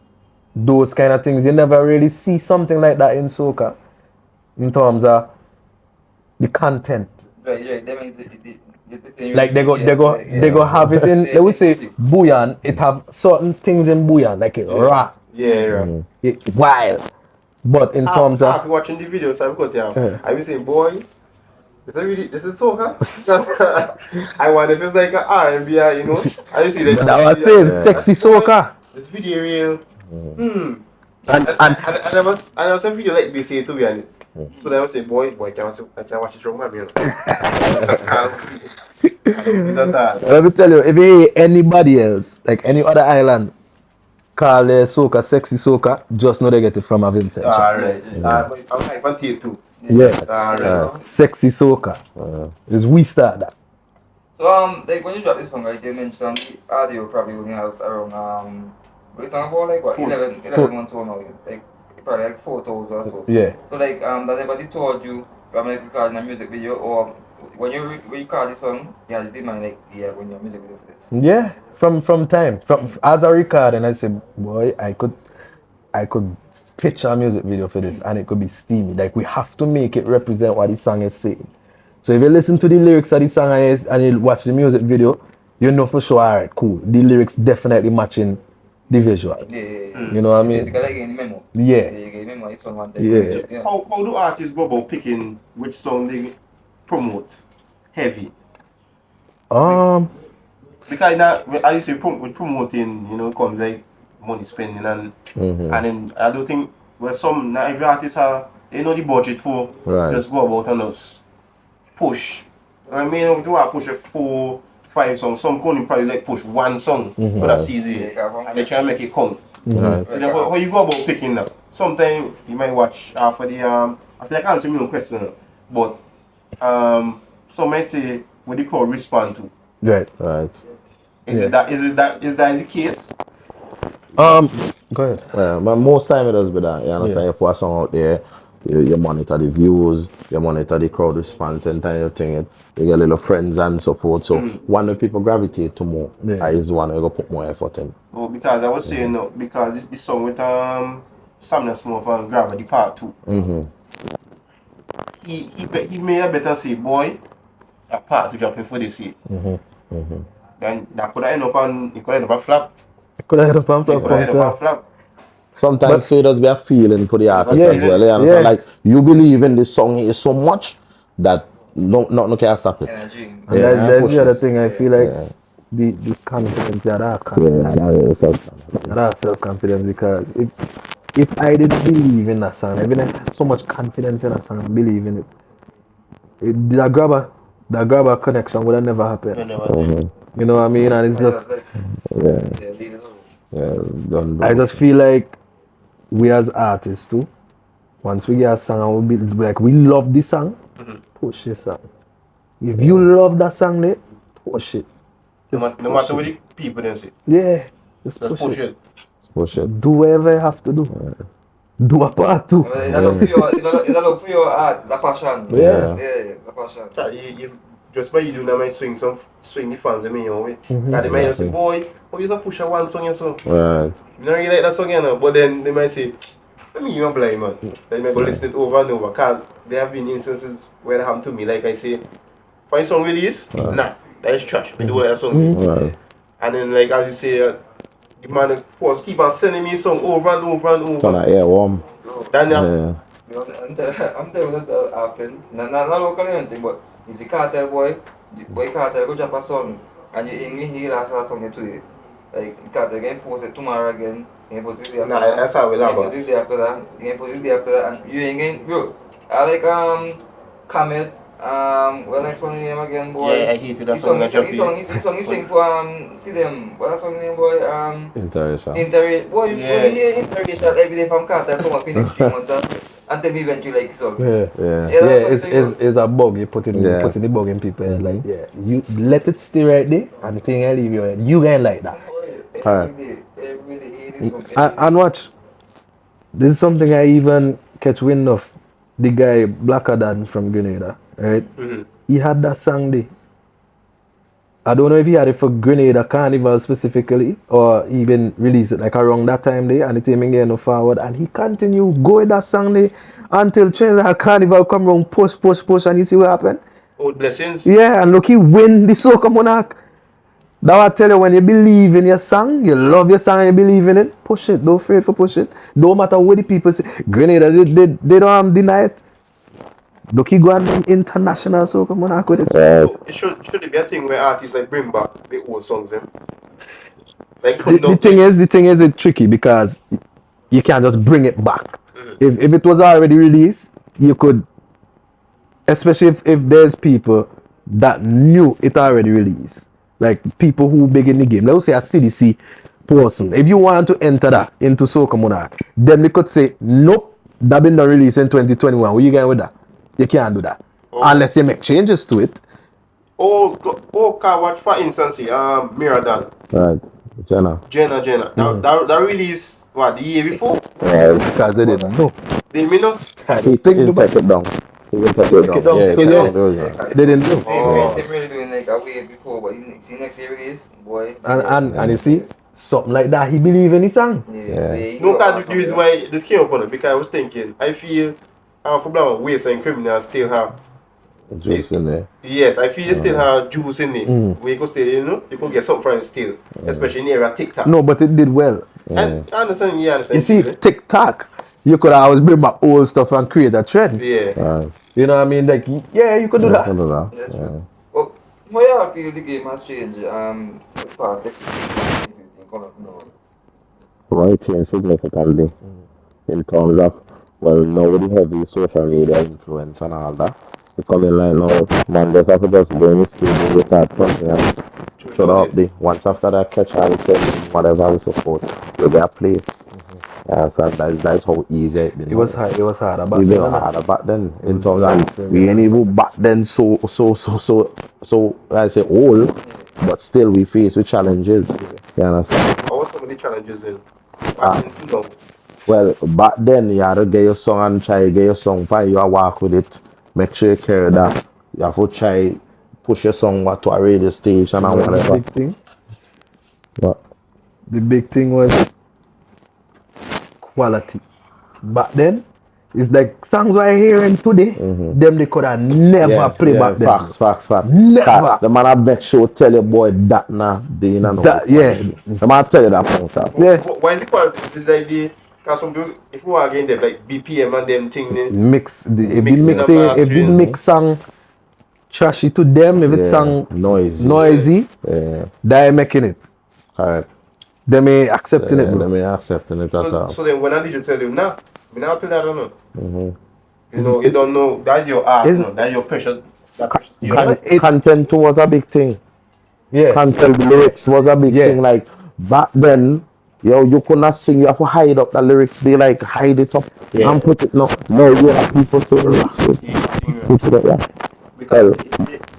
those kind of things. You never really see something like that in soca in terms of the content. Right. That means Like they go have it in. They would say bouillon. It have certain things in bouillon, like it raw, Yeah. it wild. But in terms of After watching the videos, I've got there. I was saying, boy, this is soca. I wonder if it's like an R&B, you know. I see that. I was saying sexy soca. This video real. And I was a video like this here to be honest. So then I was saying, boy, I can watch it from my you know. Let me tell you, if you hear anybody else, like any other island, call soca sexy soca, just know they get it from a Vincent. Alright. I'm hype on tape too. Yeah. Alright. Sexy soca. Is we start that. So like when you drop this song, like you mentioned the audio probably only has around what is it about like what 11 months old now, like probably like 4,000 or so. Yeah. So like does anybody told you from like recording a music video or when you record this song, you had to demand like when your music video for this? Yeah. From time. As I record and I said, boy, I could pitch a music video for this and it could be steamy. Like we have to make it represent what the song is saying. So if you listen to the lyrics of the song and you watch the music video, you know for sure, alright, cool. The lyrics definitely matching the visual. Yeah. You know what I mean? Basically like in the memo. Yeah. The memo is on one day. Yeah. How do artists go about picking which song they promote heavy? Because now, I used to with promoting, you know, comes like money spending and then I don't think not every artist have they know the budget for just go about and just push. I mean, do I push a 4, 5 songs? Some can probably like push one song for that season and they try to make it count. So then how you go about picking that? Sometimes you might watch after the I feel like I answer me no question, but some might say what the crowd respond to. Right. Is that the case? Go ahead. Yeah, but most time it does be that. You understand? You put a song out there, you monitor the views, you monitor the crowd response, and then you think you get little friends and so forth. So one of the people gravitate to more is the one you go put more effort in. Oh, because I was saying no, because this song with Stamina Smurf and Grab the part 2. He made a better say, boy, a part to drop in for this year. Then that could end up on flap. Could I have a Flap. Sometimes so it does be a feeling for the artist as well. You understand? Like you believe in this song is so much that no can stop it. Energy. And that's the other thing I feel like the confidence that self-confidence because if I didn't believe in that song, I didn't have so much confidence in that song and believe in it, that grabber connection would have never happened. You know what I mean? And it's just I just feel like we as artists too, once we get a song and we be like we love this song, push this song. If you love that song, push it. No matter what the people then say. Yeah, just push it. Push it. Do whatever you have to do. Do a part too. It's a love for your art, it's a passion. Yeah, it's a passion. You just by you doing that might swing the fans in your way. And they might say, boy, how you push a one song and so? You don't really like that song, you know, but then they might say, I mean, you're blind, man. They might go listen it over and over. Because there have been instances where it happened to me, like I say, find song with this? Nah, that is trash. We do that song. And then, like as you say, the man first keep on sending me song over and over and over. Turn that air warm. Then I'm telling you that often, not local anything, but it's a cartel boy cartel go drop a song and you ain't hear last song today. Like cartel again post it tomorrow again, you post it the after that. That's how we love post it the after that, you post it the after that and you ain't getting bro. I like Comet Well, next one name again, boy. Yeah, I hated that song. He sing for see them. What's that song name, boy? Interracial. Boy, you Yeah. hear interracial every day from Carter, come up in the stream until we eventually like so. Yeah. Yeah. It's a bug you put in the bug in people head, like you let it stay right there and the thing I leave your head. You ain't like that. Every day, this one. And watch. This is something I even catch wind of. The guy Blacker Dan from Grenada, right? He had that song there. I don't know if he had it for Grenada Carnival specifically or even released it like around that time there and the team getting no forward and he continued going that song there until Trinidad Carnival come around push and you see what happened? Old blessings. Yeah, and look he win the Soca Monarch. That I tell you, when you believe in your song, you love your song and you believe in it, push it. Don't afraid for push it. No matter what the people say. Grenada, they don't deny it. Look, he go on international Soca Monarch with it. So it should be a thing where artists like bring back the old songs them. Like The thing is, it's tricky because you can't just bring it back. If it was already released, you could, especially if there's people that knew it already released. Like people who big in the game. Let's say a CDC person. If you want to enter that into Soca Monarch, then they could say, nope, that been done released in 2021. What you going with that? You can't do that. Unless you make changes to it. Car watch for instance, Miradan. Right. Jenna. That release what the year before? Yeah. Because they didn't know. They may not. He take it down. He will take it down. Yeah, So they didn't know. They really doing like a way before, but you see next year release, boy. And you see, something like that, he believe in his song. Yeah. So you No, know, because the reason why this came up on it because I was thinking, I feel for Blama waste and criminals still have juice in there. yes, I feel they still have juice in it. Where you could still, you could get something from it still, especially near a TikTok. No, but it did well. And I understand, You see, TikTok, you could always bring back old stuff and create a trend. Yeah. Right. You know what I mean? Like, yeah, you could do that. That's true. Well, how you feel the game has changed? Past Well, it changed significantly in terms of, well, now with the heavy social media influence and all that, because like now, man, just have to just go in the studio, we start something and shut up the, once after that catch and whatever we support, you get a place. So that's how easy it been. It was hard back Even then. harder back then in terms of we ain't even back then so I say old, but still we face with challenges. You understand? What was some of the challenges then? Well, back then you had to get your song and try to get your song fine, you walk with it, make sure you carry that. You have to try push your song to a radio station and whatever. The big thing. What? The big thing was quality. Back then, it's like songs we're hearing today, them they could have never play back then. Facts. Never. The man I bet you tell your boy that now, they ain't know. The man tell you that point. Yeah. Why is it quality? Is it like the, because some people, if you are again there, like BPM and them thing, If Mixing up the mix song trashy to them, if it's song noisy, they're making it. Correct. They may accepting it. They may accepting it at all. So then when I did you tell you, nah, we never play that or no. You know, you don't know, that's your art, that's your precious. Content was a big thing. Yeah. Content lyrics was a big thing. Like back then, you could not sing, you have to hide up the lyrics. They like hide it up and put it no, you have people to put it up. Because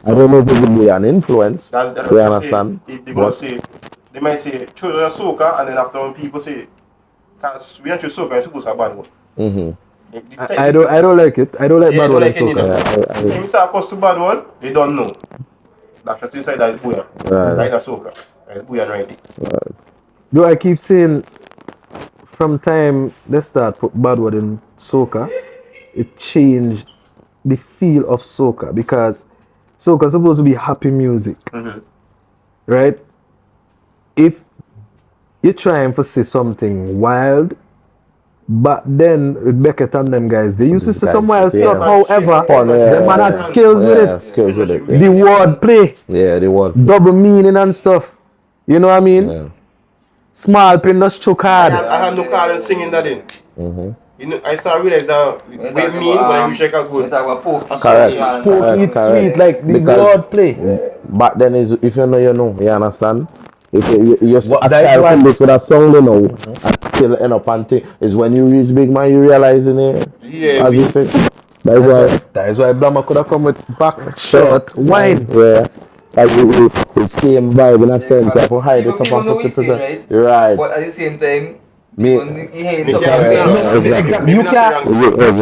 I don't know if it will be an influence. That's you understand? They might say, choose a Soca, and then after when people say, because we don't choose Soca, it's supposed to be a bad one. I don't like it. I don't like bad one in Soca. If you start cost to bad one, they don't know. That's what you say, that is Booyan. Right, that's Soca. Right, Booyan right there. Do I keep saying from time they start put bad word in Soca, it changed the feel of Soca because Soca is supposed to be happy music. Right? If you're trying to say something wild, but then with Beckett and them guys, they used to say some wild stuff. However, the man had skills with it. The word play. Yeah, the word. Double meaning and stuff. You know what I mean? Yeah. Small pin just choke hard. I had no car and singing that in. You know, I started realize that with me, when I reach like a good. Correct. Porky, it's Correct. sweet, like the Because wordplay. back then is if you know, you know. You understand? If you What, a that is child why. can listen to a song, you know, and still end up and thing, is when you reach big man, you realizing it. Yeah, As you say. That's why. That is why Blama could have come with back short wine. Yeah. Like it's same vibe in a sense. You have to hide it up People on know what he's saying, 50%. right? You're right. But at the same time, Me. people you hear Me something can't say saying. no. Exactly. Me You not say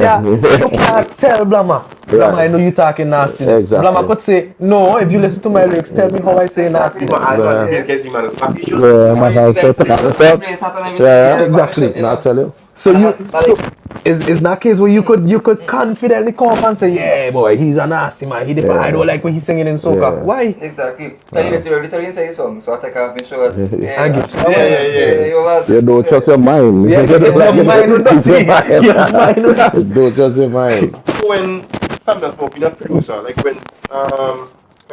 can't, wrong. you can't tell Blama. Blama, I know you talking nastiness. Exactly. Blama could say, no, if you listen to my lyrics, tell me how I say Exactly. nastiness. I don't think it's man. But he should. Yeah, But man, you guys so- play Saturn and Yeah, exactly. Now I tell you. So you, But so is not a case where you could confidently come up and say, yeah, boy, he's a nasty man. He I don't like when he's singing in soca. Yeah. Why? exactly. Can you even literally inside the song? So I take off my shirt. I get you. Yeah. You was. You don't trust your mind. Yeah, it's your mind with It's your nothing. mind. Your mind with nothing. Don't trust your mind. When Stamina Smurf being a producer, like when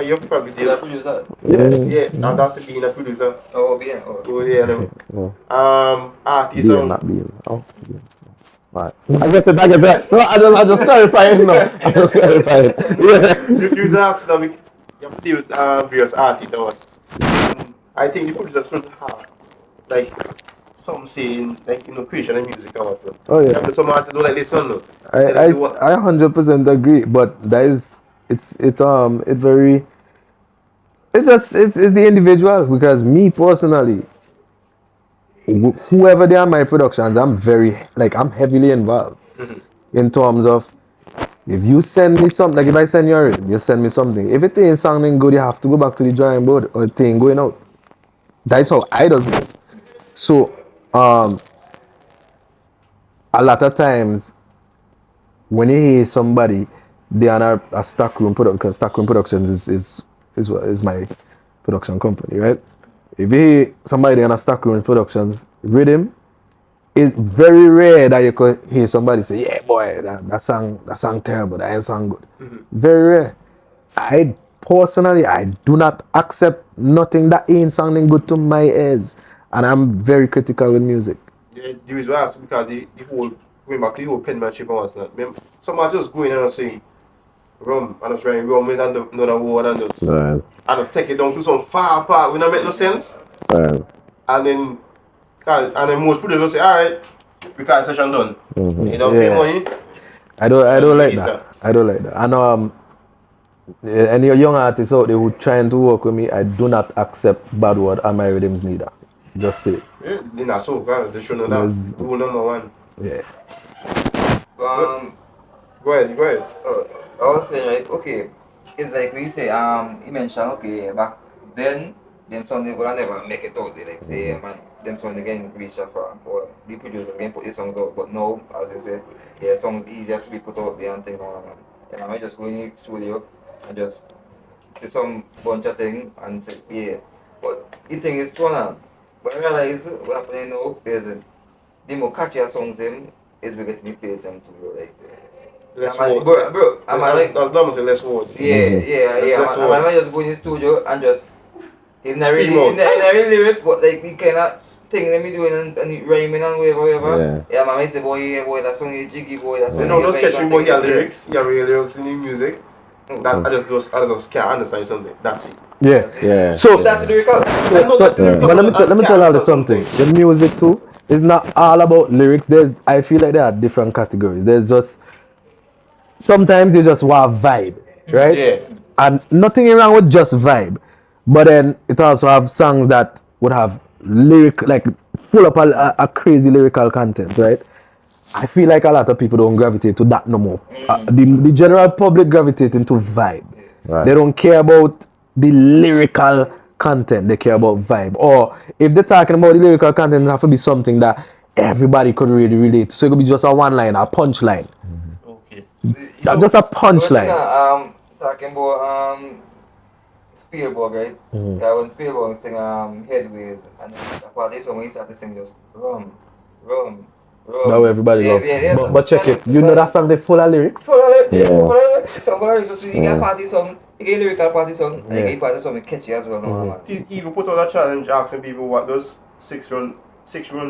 you probably Did I did. produce that? Yeah, and that's being a producer. Oh, yeah. Oh. Oh yeah, no. Artist Being, song. not being. Oh, being. Right. I get that. No, I just clarifying now. I just clarifying. Yeah. You ask now, you have to deal with various artists or what. And I think the producers should have like some saying like creation and music or what. Oh, yeah. And some artists don't like this one no. I 100% agree, but that is it's very it's the individual, because me personally, whoever they are my productions, I'm heavily involved in terms of, if you send me something, like if I send you a rhythm, you send me something. If it ain't sounding good, you have to go back to the drawing board, or it ain't going out. That's how I does it. So a lot of times when you hear somebody, they are a stockroom production, because Stockroom Productions is my production company, right? If you hear somebody on a Stockroom Productions rhythm, it's very rare that you could hear somebody say, "Yeah, boy, that song terrible, that ain't song good." Very rare. I personally, I do not accept nothing that ain't sounding good to my ears, and I'm very critical with music. Yeah, the reason why I ask because the whole going back to the whole penmanship and what's not. Someone just going in and saying rum and just writing rum with another word and just take it down to some far part, we not make no sense. Right. And then most producers say, alright, we got the session done. You don't pay Yeah. money. I don't like Easter. that. I don't like that. And any young artists out there who trying to work with me, I do not accept bad word on my rhythms neither. Just say it. Yeah, they not so bad. They should know Yes. that. Rule number one. Yeah. Go ahead. I was saying, right, okay, it's like when you say, you mentioned, okay, back then, them song they would never make it out there, like say, man, them song again reach that far, or the producer again put the songs out, but now, as you say, yeah, songs easier to be put out there and things, man. And I might just go in the studio and just say some bunch of things and say, yeah, but the thing is, but I realize what happening now is the more catchier songs them is we get to replace them too, bro, like. Less Bro, am I like? That's normal, say less words. Yeah. That's I might just go in the studio and just. It's not really, Scream out. it's not really lyrics, but like the kind of thing that me doing and rhyming and whatever. Yeah, man, I say, boy, that song is jiggy, boy, that song You is. know, just catch me about your lyrics, your real lyrics in the music. That I just can't understand something. That's it. Yeah. So That's lyrical. but let me tell you something. The music too is not all about lyrics. I feel like there are different categories. There's just sometimes you just want vibe, right? Yeah. And nothing wrong with just vibe, but then it also have songs that would have lyric, like full of a crazy lyrical content, right? I feel like a lot of people don't gravitate to that no more. The general public gravitate into vibe. Right. They don't care about the lyrical content. They care about vibe. Or if they're talking about the lyrical content, it have to be something that everybody could really relate to. So it could be just a one line, a punch line. Okay. Just a punchline. Talking about Spielberg, right? Yeah, when Spielberg sing Headways, and then apart this one when he started to sing just rum. Now everybody love. But check it. You know that song they full of lyrics? Full of lyrics. So you get a party song, you get a lyrical party song, and you get a party song catchy as well, no man. He even put out a challenge asking people what does 6 runs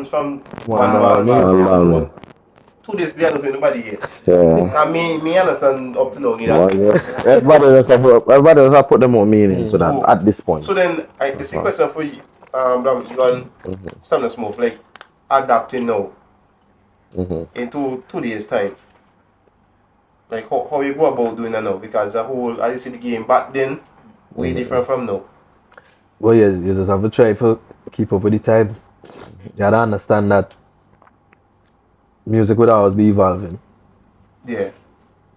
from One one ball mean. One ball. 2 days later, I don't know nobody yet. Yeah. And me understand up to now, you Well, know. yeah. Everybody just have put them on meaning to that at this point. So then, this is a question for you, you and Stamina Smurf, like adapting now into 2 days time. Like how you go about doing that now? Because the whole, as you see the game back then, way different from now. Well, yeah, you just have to try to keep up with the times. You gotta understand that music would always be evolving. Yeah.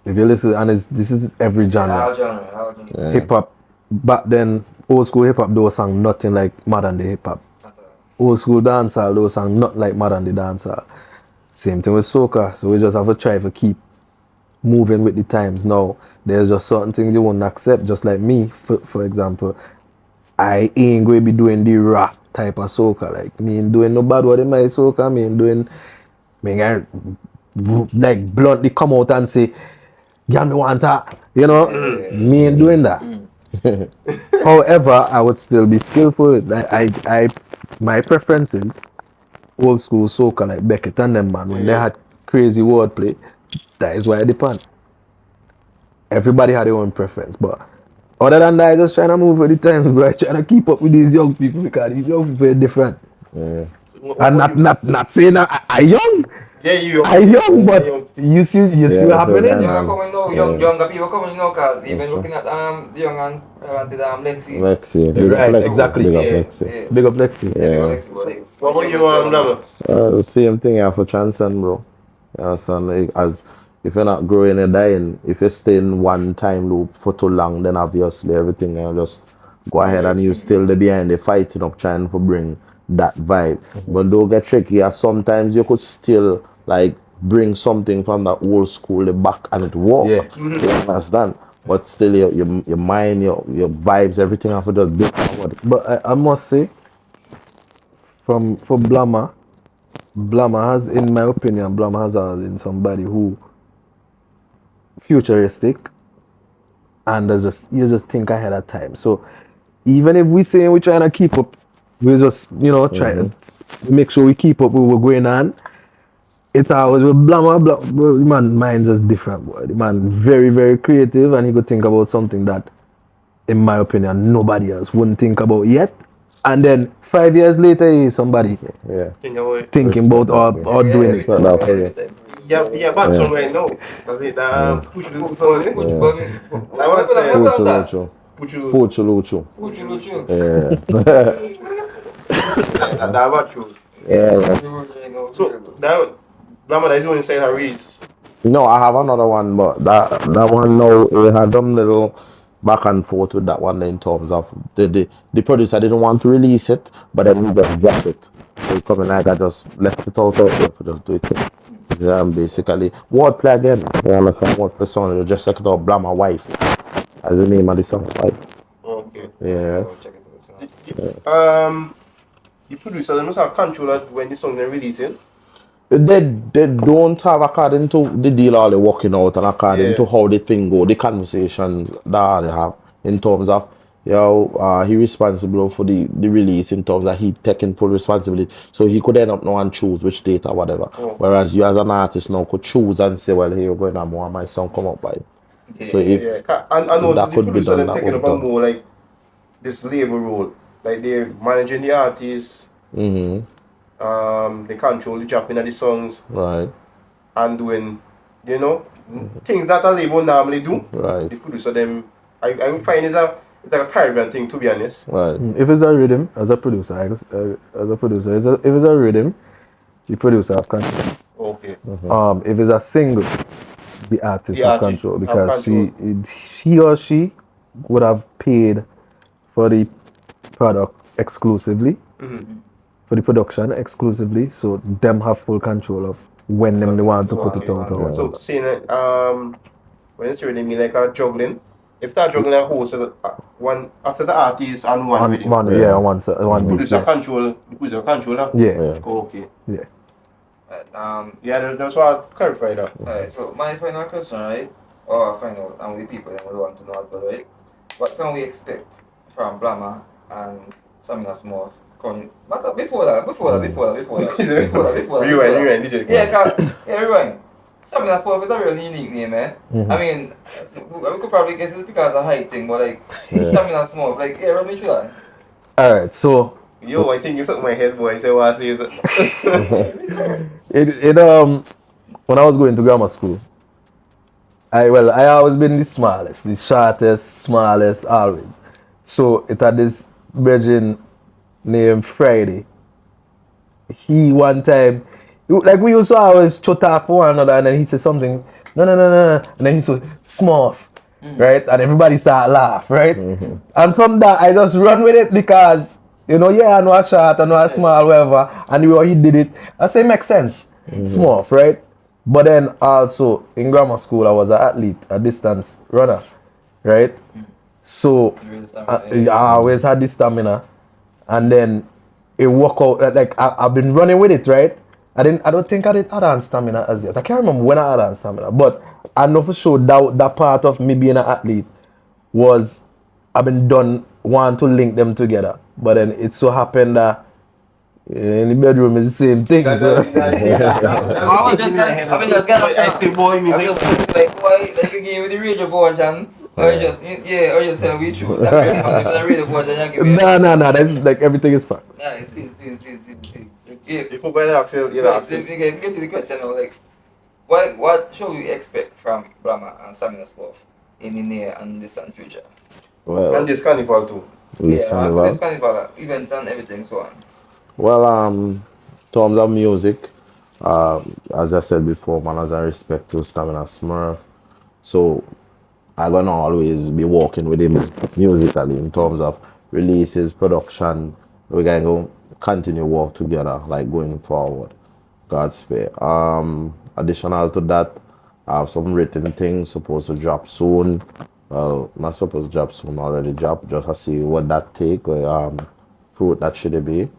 If you listen, and this is every genre. All genre. Yeah. Hip hop, back then, old school hip hop, those sang nothing like modern day hip hop. Old school dancehall, those sang not like modern day dancehall. Same thing with soca. So we just have to try to keep moving with the times. Now, there's just certain things you won't accept. Just like me, for example, I ain't going to be doing the rap type of soca. Like me ain't doing no bad word in my soca. Me ain't doing, me ain't like bluntly come out and say, yeah, me want that. You know, me ain't doing that. However, I would still be skillful. My preference is old school soca like Beckett and them, man. When they had crazy wordplay, that is why I depend. Everybody had their own preference, but other than that, I just trying to move with the times, bro. I trying to keep up with these young people because these young people are different. Yeah. And not saying that I young. Yeah, you I young, but you see what happening. Younger people coming now, cause even looking at the young and talented Lexi. Lexi. Right, exactly. Big up Lexi. Big up Lexi. What about you, Blama? Same thing, you have to transcend, bro. You understand? Like, as if you're not growing and dying, if you stay in one time loop for too long, then obviously everything you just go ahead and you still the behind the fighting up trying to bring that vibe. But don't get tricky. Sometimes you could still like bring something from that old school the back and it work. Yeah. You understand? But still your mind, your vibes, everything have to just be forward. But I must say, for Blama has, in my opinion, Blama has always been somebody who futuristic and you just think ahead of time. So even if we say we're trying to keep up, we just try to make sure we keep up with what's going on. It's always with Blama, the man mind just different, boy. The man very, very creative and he could think about something that, in my opinion, nobody else wouldn't think about yet. And then 5 years later, he's somebody thinking about or doing it. Yeah, back from right now. Puchuluchu. Yeah. So that is only saying I read. No, I have another one, but that one now we had them little back and forth with that one in terms of the producer didn't want to release it, but then we just dropped it. So it coming like I just left it out there for just do it. Basically, wordplay again. You understand what the song? You just check it out, Blama Wife, as the name of the song. Right? Okay. Yes. The producer they must have control of when the song they're releasing. They don't have, according to the deal all they're working out and according to how the thing go, the conversations that they have in terms of he responsible for the release in terms of he taking full responsibility. So he could end up now and choose which date or whatever. Whereas you as an artist now could choose and say, well, here you're going to more my song come up by. So if and that could be done, that taking would about more like this label role. Like they're managing the artists. They control the dropping of the songs. Right. And doing, things that a label normally do. Right. The producer them I would find it's like a Caribbean thing, to be honest. Right. If it's a rhythm, as a producer, if it's a rhythm, the producer have control. Okay. If it's a single, the artist have control because she or she would have paid for the product exclusively, for the production exclusively, so them have full control of when they want to put it out. So saying when it's really mean like a juggling. If that juggling a host, one after the artist and one with him. One Producer control. Yeah. Okay. Yeah. That's why I clarify that. Alright, so my final question, right? Or find out, and the people that would want to know as well, right? What can we expect from Blama and Stamina Smurf currently. But before that. Rewind, DJ. Yeah, rewind. Stamina Smurf is a really unique name, eh? I mean, we could probably guess it's because of height thing, but like, Stamina Smurf, like, yeah, run me through that. Alright, so Yo, I think it's up my head, boy. So I say that. when I was going to grammar school, I always been the smallest, the shortest, smallest, always. So it had this virgin named Friday. He one time, like we used to always chat up for one another, and then he said something, no, and then he said Smurf, right? And everybody start laugh, right? And from that, I just run with it because, I know a short, I know a small, whatever, and the way he did it, I say makes sense, Smurf, right? But then also in grammar school, I was an athlete, a distance runner, right? So I always had this stamina, and then it worked out. Like I've been running with it, right? I don't think I did add stamina as yet. I can't remember when I had stamina, but I know for sure that part of me being an athlete was I've been done want to link them together. But then it so happened that in the bedroom is the same thing. I was just I say, boy, me like, why? Like you give me the radio version, or you just saying we choose. The radio version, you give me. No. That's like everything is fine. Yeah, see. Yeah. You could buy the Axel, Get to the question now, like, what should we expect from Blama and Stamina Smurf in the near and distant future? And this carnival too. This carnival events and everything so on. Well, in terms of music, as I said before, man, as I respect to Stamina Smurf, so I'm gonna always be working with him musically in terms of releases, production. We're gonna continue work together, like going forward. God's spare. Additional to that, I have some written things supposed to drop soon. Well, not supposed to drop soon, already dropped. Just to see what that take, fruit that should be.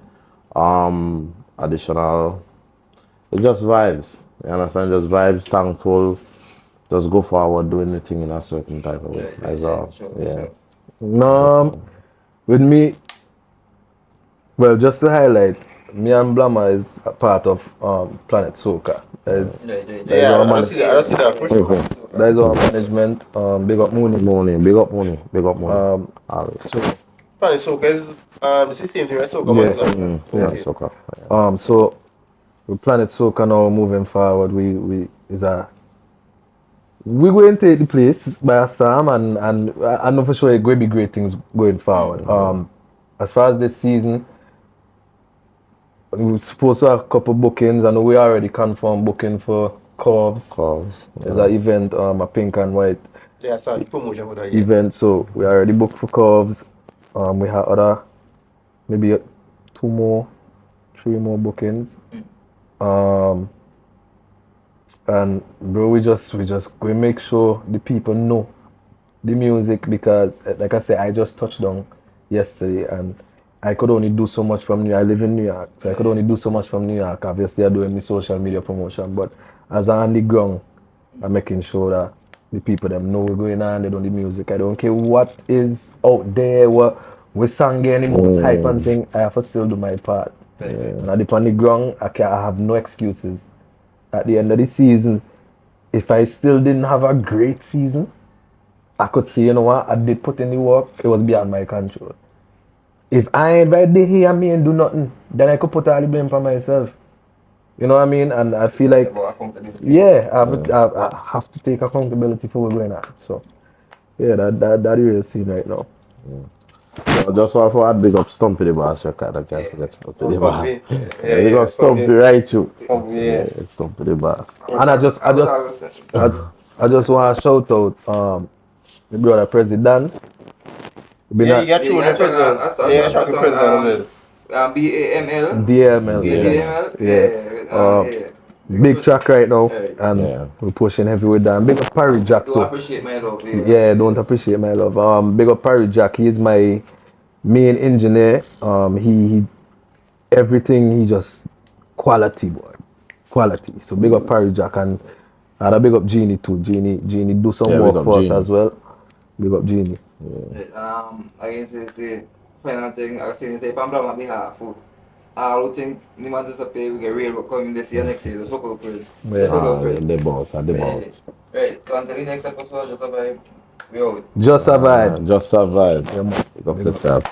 Additional, it's just vibes. You understand? Just vibes, thankful. Just go forward, doing the thing in a certain type of way. That's all. Yeah. No, with me, well, just to highlight, me and Blama is a part of Planet Soca. I see that. For sure. That is our management. Big up Mooney. Big up money. So Planet Soca is the same thing, right? Soca. yeah. Soca. So with Planet Soca now moving forward, we're going to take the place by Sam, and I know for sure it's going to be great things going forward. As far as this season, we're supposed to have a couple bookings. I know we already confirmed booking for Corvs. There's an event, a pink and white Yeah, I saw the promotion for that. event, so we already booked for Corvs. We have other, maybe 3 more bookings. And bro, we just go make sure the people know the music, because like I said, I just touched down yesterday and I could only do so much from New York. I live in New York, so I could only do so much from New York. Obviously, I'm doing my social media promotion, but as I'm on the ground, I'm making sure that the people them know what's going on, they know the music. I don't care what is out there, what we sang any most hype and thing, I have to still do my part. And I dip on the ground, I have no excuses. At the end of the season, if I still didn't have a great season, I could say, you know what, I did put in the work, it was beyond my control. If I ain't right there here me and do nothing, then I could put all the blame for myself. You know what I mean? And I feel like, I have to take accountability for what's going on. So, yeah, that real scene right now. So just want to add big up Stumpy the Boss record. I can't forget Stumpy the Boss. Yeah, Big up Stumpy right too. Yeah. It's Stumpy the Boss. And I just want to shout out my brother President. Yeah, you got you the president. Yeah, you the president. DML. Big track right now, and we're pushing heavy with that. Big up Parry Jack too. Don't appreciate my love. Don't appreciate my love. Big up Parry Jack. He's my main engineer. He everything. He just quality boy, quality. So big up Parry Jack, and I big up Genie too. Genie do some work for us as well. Big up Genie. I can say final thing, I say if I'm Blama behalf, all who think the man disappear, we get real work coming this year next year. Just look out for it. Just look out for it. They both, they both. Right. So until the next episode, just survive. We out. Just survive. Just survive. Yeah, man. Pick up yourself.